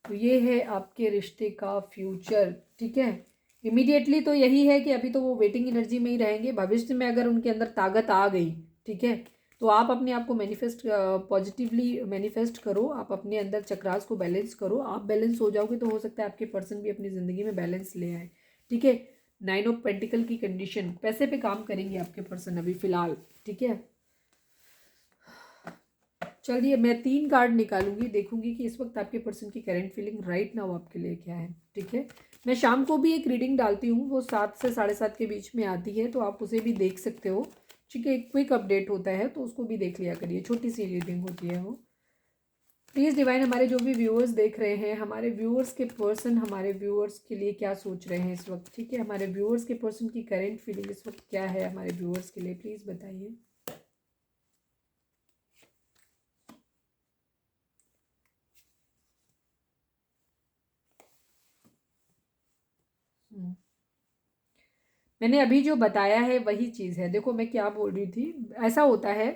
तो ये है आपके रिश्ते का फ्यूचर, ठीक है। इमीडिएटली तो यही है कि अभी तो वो वेटिंग एनर्जी में ही रहेंगे। भविष्य में अगर उनके अंदर ताकत आ गई, ठीक है, तो आप अपने आप को मैनिफेस्ट, पॉजिटिवली मैनिफेस्ट करो, आप अपने अंदर चक्रास को बैलेंस करो। आप बैलेंस हो जाओगे तो हो सकता है आपके पर्सन भी अपनी ज़िंदगी में बैलेंस ले आए, ठीक है। नाइन ऑफ पेंटिकल की कंडीशन, पैसे पे काम करेंगे आपके पर्सन अभी फिलहाल, ठीक है। चलिए मैं 3 कार्ड निकालूंगी, देखूंगी कि इस वक्त आपके पर्सन की करंट फीलिंग राइट नाउ आपके लिए क्या है, ठीक है। मैं शाम को भी एक रीडिंग डालती हूँ, वो 7 से 7:30 के बीच में आती है, तो आप उसे भी देख सकते हो, ठीक है। एक क्विक अपडेट होता है तो उसको भी देख लिया करिए, छोटी सी रीडिंग होती है वो। प्लीज़ डिवाइन, हमारे जो भी व्यूअर्स देख रहे हैं, हमारे व्यूअर्स के पर्सन हमारे व्यूअर्स के लिए क्या सोच रहे हैं इस वक्त, ठीक है। हमारे व्यूअर्स के पर्सन की करंट फीलिंग इस वक्त क्या है हमारे व्यूअर्स के लिए, प्लीज़ बताइए। मैंने अभी जो बताया है वही चीज़ है। देखो मैं क्या बोल रही थी, ऐसा होता है,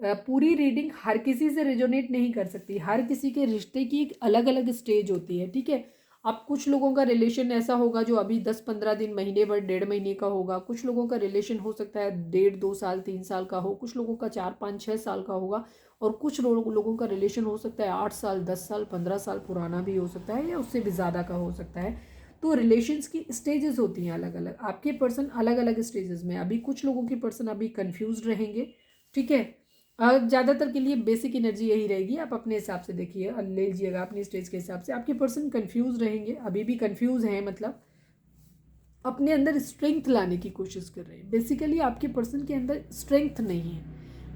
पूरी रीडिंग हर किसी से रिजोनेट नहीं कर सकती, हर किसी के रिश्ते की एक अलग अलग स्टेज होती है, ठीक है। अब कुछ लोगों का रिलेशन ऐसा होगा जो अभी 10-15 दिन, महीने भर, 1.5 महीने का होगा। कुछ लोगों का रिलेशन हो सकता है 1.5-2 साल 3 साल का हो, कुछ लोगों का 4-5-6 साल का होगा, और कुछ लोगों का रिलेशन हो सकता है 8 साल 10 साल 15 साल पुराना भी हो सकता है, या उससे भी ज़्यादा का हो सकता है। तो रिलेशंस की स्टेजेस होती हैं अलग अलग, आपके पर्सन अलग अलग स्टेजेस में। अभी कुछ लोगों के पर्सन अभी कंफ्यूज रहेंगे, ठीक है। ज़्यादातर के लिए बेसिक एनर्जी यही रहेगी, आप अपने हिसाब से देखिए, ले लीजिएगा अपनी स्टेज के हिसाब से। आपके पर्सन कंफ्यूज रहेंगे, अभी भी कंफ्यूज हैं, मतलब अपने अंदर स्ट्रेंथ लाने की कोशिश कर रहे हैं। बेसिकली आपके पर्सन के अंदर स्ट्रेंथ नहीं है,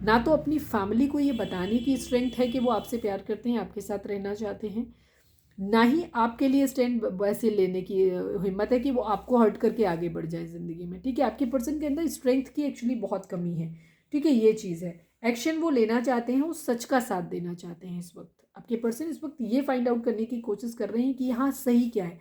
ना तो अपनी फैमिली को ये बताने की स्ट्रेंथ है कि वो आपसे प्यार करते हैं, आपके साथ रहना चाहते हैं, ना ही आपके लिए स्टैंड वैसे लेने की हिम्मत है कि वो आपको हर्ट करके आगे बढ़ जाए ज़िंदगी में, ठीक है। आपके पर्सन के अंदर स्ट्रेंथ की एक्चुअली बहुत कमी है, ठीक है, ये चीज़ है। एक्शन वो लेना चाहते हैं, वो सच का साथ देना चाहते हैं इस वक्त, आपके पर्सन इस वक्त ये फाइंड आउट करने की कोशिश कर रहे हैं कि यहाँ सही क्या है,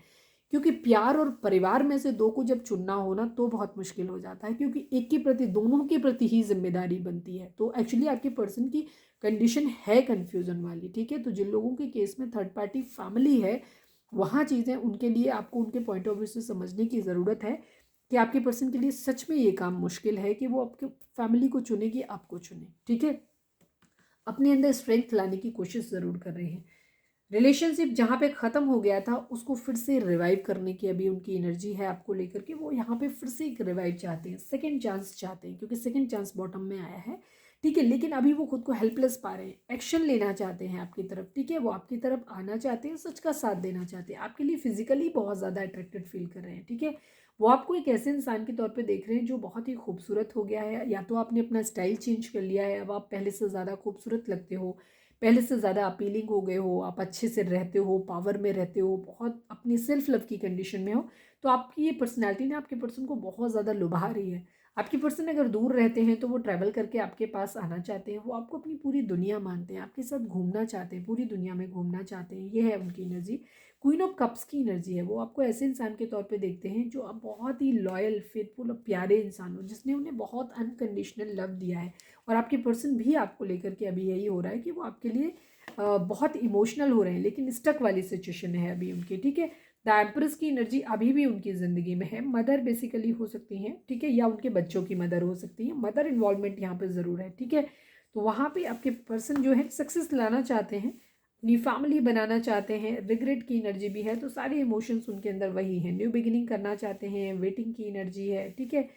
क्योंकि प्यार और परिवार में से दो को जब चुनना हो ना तो बहुत मुश्किल हो जाता है, क्योंकि एक के प्रति, दोनों के प्रति ही जिम्मेदारी बनती है। तो एक्चुअली आपके पर्सन की कंडीशन है कन्फ्यूजन वाली, ठीक है। तो जिन लोगों के केस में थर्ड पार्टी फैमिली है, वहाँ चीज़ें उनके लिए आपको उनके पॉइंट ऑफ व्यू से समझने की ज़रूरत है कि आपके पर्सन के लिए सच में ये काम मुश्किल है कि वो आपके फैमिली को चुने कि आपको चुने, ठीक है। अपने अंदर स्ट्रेंथ लाने की कोशिश ज़रूर कर रहे हैं। रिलेशनशिप जहाँ पे ख़त्म हो गया था उसको फिर से रिवाइव करने की अभी उनकी एनर्जी है आपको लेकर के। वो यहाँ पे फिर से एक रिवाइव चाहते हैं, सेकंड चांस चाहते हैं, क्योंकि सेकंड चांस बॉटम में आया है, ठीक है। लेकिन अभी वो खुद को हेल्पलेस पा रहे हैं, एक्शन लेना चाहते हैं आपकी तरफ, ठीक है। वो आपकी तरफ आना चाहते हैं, सच का साथ देना चाहते हैं, आपके लिए फिजिकली बहुत ज़्यादा अट्रैक्टेड फील कर रहे हैं, ठीक है। वो आपको एक ऐसे इंसान के तौर पे देख रहे हैं जो बहुत ही खूबसूरत हो गया है, या तो आपने अपना स्टाइल चेंज कर लिया है, अब आप पहले से ज़्यादा खूबसूरत लगते हो, पहले से ज़्यादा अपीलिंग हो गए हो, आप अच्छे से रहते हो, पावर में रहते हो, बहुत अपनी सेल्फ लव की कंडीशन में हो। तो आपकी ये पर्सनैलिटी ना आपके पर्सन को बहुत ज़्यादा लुभा रही है। आपके पर्सन अगर दूर रहते हैं तो वो ट्रैवल करके आपके पास आना चाहते हैं, वो आपको अपनी पूरी दुनिया मानते हैं, आपके साथ घूमना चाहते हैं, पूरी दुनिया में घूमना चाहते हैं। ये है उनकी एनर्जी, क्वीन ऑफ कप्स की एनर्जी है। वो आपको ऐसे इंसान के तौर पे देखते हैं जो आप बहुत ही लॉयल, फेथफुल और प्यारे इंसान हो, जिसने उन्हें बहुत अनकंडीशनल लव दिया है। और आपके पर्सन भी आपको लेकर के अभी यही हो रहा है कि वो आपके लिए बहुत इमोशनल हो रहे हैं, लेकिन स्टक वाली सिचुएशन है अभी उनकी, ठीक है। द एम्प्रेस की एनर्जी अभी भी उनकी ज़िंदगी में है। मदर बेसिकली हो सकती हैं, ठीक है, या उनके बच्चों की मदर हो सकती है। मदर इन्वॉल्वमेंट यहाँ पे ज़रूर है, ठीक है। तो वहाँ पे आपके पर्सन जो है सक्सेस लाना चाहते हैं, अपनी फैमिली बनाना चाहते हैं। रिग्रेट की एनर्जी भी है, तो सारे इमोशंस उनके अंदर वही है। न्यू बिगिनिंग करना चाहते हैं, वेटिंग की एनर्जी है, ठीक है।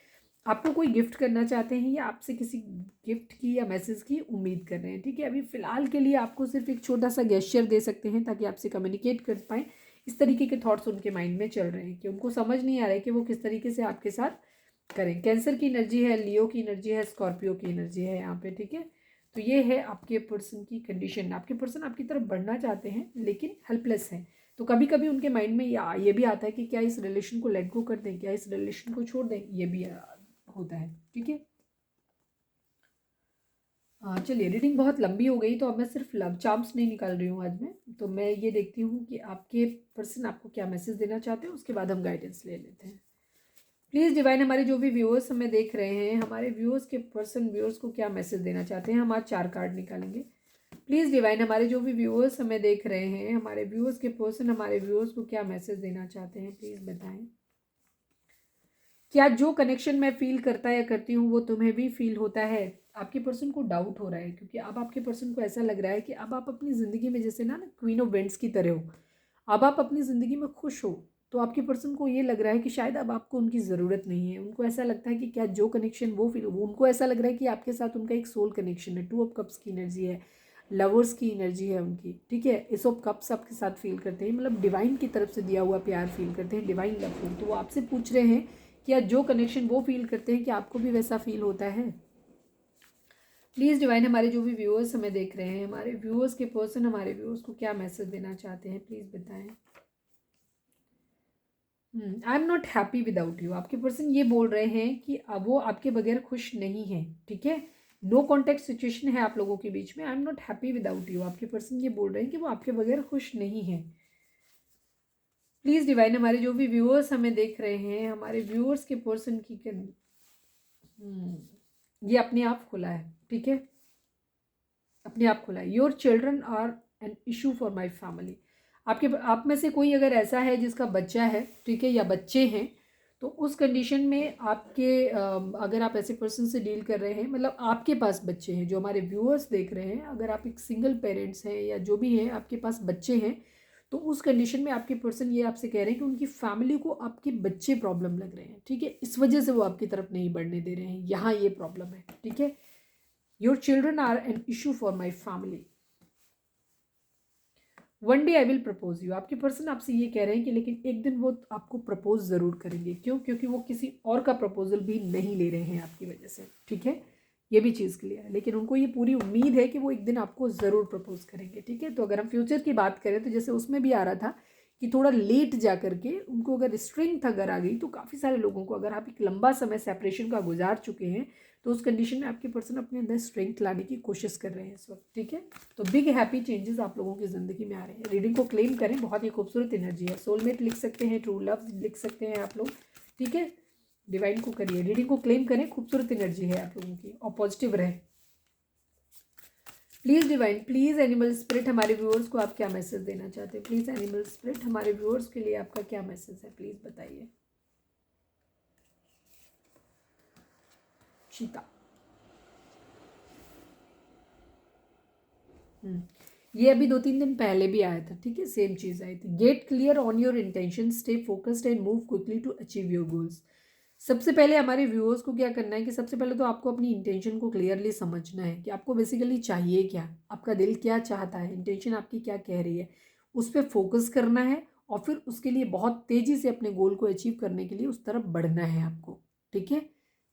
आपको कोई गिफ्ट करना चाहते हैं या आपसे किसी गिफ्ट की या मैसेज की उम्मीद कर रहे हैं, ठीक है। अभी फ़िलहाल के लिए आपको सिर्फ एक छोटा सा गेस्चर दे सकते हैं ताकि आपसे कम्युनिकेट कर पाएँ। इस तरीके के थॉट्स उनके माइंड में चल रहे हैं कि उनको समझ नहीं आ रहा है कि वो किस तरीके से आपके साथ करें। कैंसर की एनर्जी है, लियो की एनर्जी है, स्कॉर्पियो की एनर्जी है यहाँ पे, ठीक है। तो ये है आपके पर्सन की कंडीशन। आपके पर्सन आपकी तरफ बढ़ना चाहते हैं लेकिन हेल्पलेस हैं। तो कभी कभी उनके माइंड में ये भी आता है कि क्या इस रिलेशन को लेट गो कर दें, क्या इस रिलेशन को छोड़ दें, ये भी होता है, ठीक है। हाँ चलिए, रीडिंग बहुत लंबी हो गई तो अब मैं सिर्फ लव चार्म्स नहीं निकाल रही हूँ आज मैं, तो मैं ये देखती हूँ कि आपके पर्सन आपको क्या मैसेज देना चाहते हैं, उसके बाद हम गाइडेंस ले लेते हैं। प्लीज़ डिवाइन, हमारे जो भी व्यूअर्स हमें देख रहे हैं, हमारे व्यूअर्स के पर्सन व्यूअर्स को क्या मैसेज देना चाहते हैं। हम आज 4 कार्ड निकालेंगे। प्लीज़ डिवाइन, हमारे जो भी व्यूअर्स हमें देख रहे हैं, हमारे व्यूअर्स के पर्सन हमारे व्यूअर्स को क्या मैसेज देना चाहते हैं, प्लीज़ बताएं। क्या जो कनेक्शन मैं फील करता या करती हूँ वो तुम्हें भी फील होता है। आपके पर्सन को डाउट हो रहा है, क्योंकि अब आपके पर्सन को ऐसा लग रहा है कि अब आप अपनी ज़िंदगी में जैसे ना क्वीन ऑफ वेंट्स की तरह हो, अब आप अपनी ज़िंदगी में खुश हो। तो आपके पर्सन को ये लग रहा है कि शायद अब आपको उनकी ज़रूरत नहीं है। उनको ऐसा लगता है कि क्या जो कनेक्शन वो फील, उनको ऐसा लग रहा है कि आपके साथ उनका एक सोल कनेक्शन है। 2 ऑफ कप्स की एनर्जी है, लवर्स की एनर्जी है उनकी, ठीक है। एस ऑफ कप्स आपके साथ फील करते हैं, मतलब डिवाइन की तरफ से दिया हुआ प्यार फील करते हैं, डिवाइन लव फील। तो वो आपसे पूछ रहे हैं क्या जो कनेक्शन वो फील करते हैं कि आपको भी वैसा फील होता है। प्लीज़ डिवाइन, हमारे जो भी व्यूअर्स हमें देख रहे हैं, हमारे व्यूअर्स के पर्सन हमारे व्यूअर्स को क्या मैसेज देना चाहते हैं, प्लीज़ बताएं। I am not happy without you. आपके पर्सन ये बोल रहे हैं कि अब वो आपके बगैर खुश नहीं है, ठीक है। नो कॉन्टेक्ट सिचुएशन है आप लोगों के बीच में। I am not happy without you. आपके पर्सन ये बोल रहे हैं कि वो आपके बगैर खुश नहीं है। प्लीज़ डिवाइन, हमारे जो भी व्यूअर्स हमें देख रहे हैं, हमारे व्यूअर्स के पर्सन की ये अपने आप खुला है, ठीक है, अपने आप खुला है। Your children are an issue for my family. आप में से कोई अगर ऐसा है जिसका बच्चा है, ठीक है, या बच्चे हैं, तो उस कंडीशन में आपके अगर आप ऐसे पर्सन से डील कर रहे हैं, मतलब आपके पास बच्चे हैं, जो हमारे व्यूअर्स देख रहे हैं, अगर आप एक सिंगल पेरेंट्स हैं या जो भी है आपके पास बच्चे हैं, तो उस कंडीशन में आपके पर्सन ये आपसे कह रहे हैं कि उनकी फैमिली को आपके बच्चे प्रॉब्लम लग रहे हैं, ठीक है। इस वजह से वो आपकी तरफ नहीं बढ़ने दे रहे हैं, यहाँ ये प्रॉब्लम है, ठीक है। Your children are an issue for my family. One day I will propose you. आपके पर्सन आपसे ये कह रहे हैं कि लेकिन एक दिन वो आपको प्रपोज ज़रूर करेंगे। क्यों? क्योंकि वो किसी और का प्रपोजल भी नहीं ले रहे हैं आपकी वजह से, ठीक है। ये भी चीज़ क्लियर है, लेकिन उनको ये पूरी उम्मीद है कि वो एक दिन आपको ज़रूर प्रपोज करेंगे, ठीक है। तो अगर हम फ्यूचर की बात करें तो जैसे उसमें भी आ रहा था कि थोड़ा लेट जा करके उनको अगर स्ट्रेंथ अगर आ गई, तो काफ़ी सारे लोगों को, अगर आप एक लंबा समय सेपरेशन का गुजार चुके हैं तो उस कंडीशन में आपके पर्सन अपने अंदर स्ट्रेंथ लाने की कोशिश कर रहे हैं इस वक्त, ठीक है। तो बिग हैप्पी चेंजेस आप लोगों की ज़िंदगी में आ रहे हैं। रीडिंग को क्लेम करें, बहुत ही खूबसूरत एनर्जी है। सोलमेट लिख सकते हैं, ट्रू लव लिख सकते हैं आप लोग, ठीक है। डिवाइन को करिए, रीडिंग को क्लेम करें, खूबसूरत एनर्जी है आप लोगों की और पॉजिटिव रहे। Please divine, please animal spirit, हमारे व्यूअर्स को आप क्या मैसेज देना चाहते हैं? प्लीज़ एनिमल स्पिरिट, हमारे व्यूअर्स के लिए आपका क्या मैसेज है, प्लीज़ बताइए। चीता, ये अभी 2-3 दिन पहले भी आया था, ठीक है, सेम चीज़ आई थी। Get clear on your intention, stay focused and move quickly to achieve your goals. सबसे पहले हमारे व्यूअर्स को क्या करना है कि सबसे पहले तो आपको अपनी इंटेंशन को क्लियरली समझना है कि आपको बेसिकली चाहिए क्या, आपका दिल क्या चाहता है, इंटेंशन आपकी क्या कह रही है, उस पर फोकस करना है और फिर उसके लिए बहुत तेज़ी से अपने गोल को अचीव करने के लिए उस तरफ बढ़ना है आपको, ठीक है।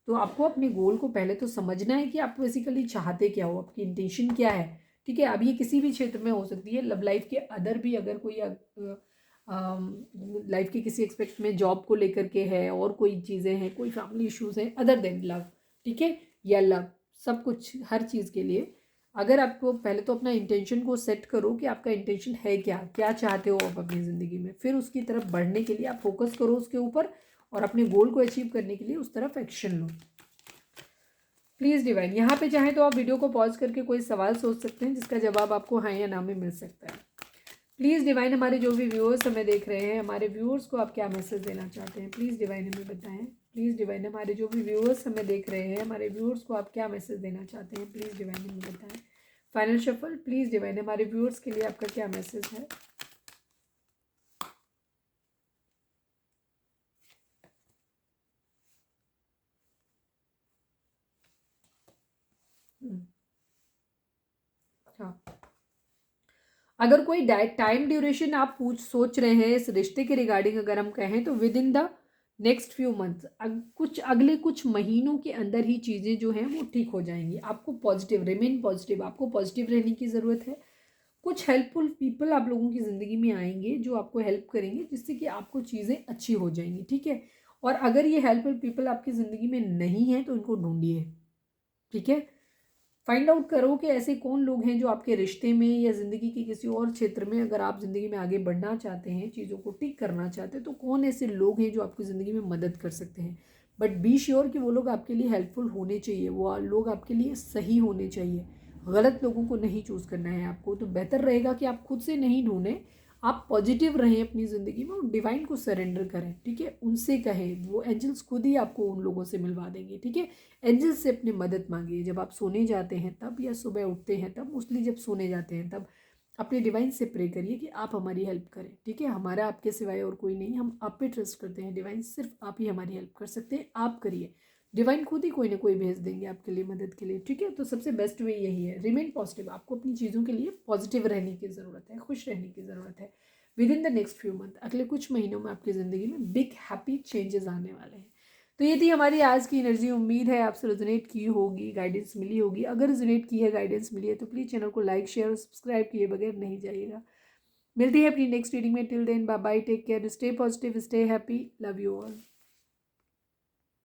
तो आपको अपने गोल को पहले तो समझना है कि आप बेसिकली चाहते क्या हो, आपकी इंटेंशन क्या है, ठीक है। अब ये किसी भी क्षेत्र में हो सकती है, लव लाइफ के अदर भी, अगर कोई लाइफ के किसी एक्सपेक्ट में जॉब को लेकर के है और कोई चीज़ें हैं, कोई फैमिली इश्यूज हैं अदर देन लव, ठीक है, या लव, सब कुछ हर चीज़ के लिए अगर आपको पहले तो अपना इंटेंशन को सेट करो कि आपका इंटेंशन है क्या, क्या चाहते हो आप अपनी ज़िंदगी में, फिर उसकी तरफ बढ़ने के लिए आप फोकस करो उसके ऊपर और अपने गोल को अचीव करने के लिए उस तरफ एक्शन लो। प्लीज़ डिवाइन, यहाँ पे चाहे तो आप वीडियो को पॉज करके कोई सवाल सोच सकते हैं जिसका जवाब आपको हाँ या ना में मिल सकता है। प्लीज़ डिवाइन, हमारे जो भी व्यूअर्स हमें देख रहे हैं, हमारे व्यूअर्स को आप क्या मैसेज देना चाहते हैं? प्लीज़ डिवाइन हमें बताएं। प्लीज़ डिवाइन, हमारे जो भी व्यूअर्स हमें देख रहे हैं, हमारे व्यूअर्स को आप क्या मैसेज देना चाहते हैं? प्लीज़ डिवाइन हमें बताएं। फाइनल शफल, प्लीज़ डिवाइन, हमारे व्यूअर्स के लिए आपका क्या मैसेज है? हाँ, अगर कोई टाइम ड्यूरेशन आप सोच रहे हैं इस रिश्ते के रिगार्डिंग, अगर हम कहें तो with in the next few months, कुछ अगले कुछ महीनों के अंदर ही चीज़ें जो हैं वो ठीक हो जाएंगी। आपको पॉजिटिव, रिमेन पॉजिटिव, आपको पॉजिटिव रहने की ज़रूरत है। कुछ हेल्पफुल पीपल आप लोगों की ज़िंदगी में आएंगे जो आपको हेल्प करेंगे, जिससे कि आपको चीज़ें अच्छी हो जाएंगी, ठीक है। और अगर ये हेल्पफुल पीपल आपकी ज़िंदगी में नहीं है तो इनको ढूंढिए, ठीक है। फाइंड आउट करो कि ऐसे कौन लोग हैं जो आपके रिश्ते में या ज़िंदगी के किसी और क्षेत्र में, अगर आप ज़िंदगी में आगे बढ़ना चाहते हैं, चीज़ों को ठीक करना चाहते हैं, तो कौन ऐसे लोग हैं जो आपकी ज़िंदगी में मदद कर सकते हैं। बट बी श्योर कि वो लोग आपके लिए हेल्पफुल होने चाहिए, वो लोग आपके लिए सही होने चाहिए। गलत लोगों को नहीं चूज़ करना है आपको। तो बेहतर रहेगा कि आप खुद से नहीं ढूंढें, आप पॉजिटिव रहें अपनी ज़िंदगी में और डिवाइन को सरेंडर करें, ठीक है। उनसे कहें, वो एंजल्स खुद ही आपको उन लोगों से मिलवा देंगे, ठीक है। एंजल्स से अपनी मदद मांगिए जब आप सोने जाते हैं तब, या सुबह उठते हैं तब, मोस्टली जब सोने जाते हैं तब अपने डिवाइन से प्रे करिए कि आप हमारी हेल्प करें, ठीक है। हमारा आपके सिवाय और कोई नहीं, हम आप पे ट्रस्ट करते हैं डिवाइन, सिर्फ आप ही हमारी हेल्प कर सकते हैं, आप करिए। डिवाइन खुद ही कोई ना कोई भेज देंगे आपके लिए मदद के लिए, ठीक है। तो सबसे बेस्ट वे यही है, रिमेन पॉजिटिव, आपको अपनी चीज़ों के लिए पॉजिटिव रहने की ज़रूरत है, खुश रहने की ज़रूरत है। With in the next few month, अगले कुछ महीनों में आपकी ज़िंदगी में बिग हैप्पी चेंजेस आने वाले हैं। तो ये थी हमारी आज की एनर्जी। उम्मीद है आपसे रेजोनेट की होगी, गाइडेंस मिली होगी। अगर रेजोनेट की है, गाइडेंस मिली है, तो प्लीज़ चैनल को लाइक, शेयर और सब्सक्राइब किए बगैर नहीं जाइएगा। मिलती है अपनी नेक्स्ट रीडिंग में। Till then bye bye, take care, stay positive, stay happy, love you all.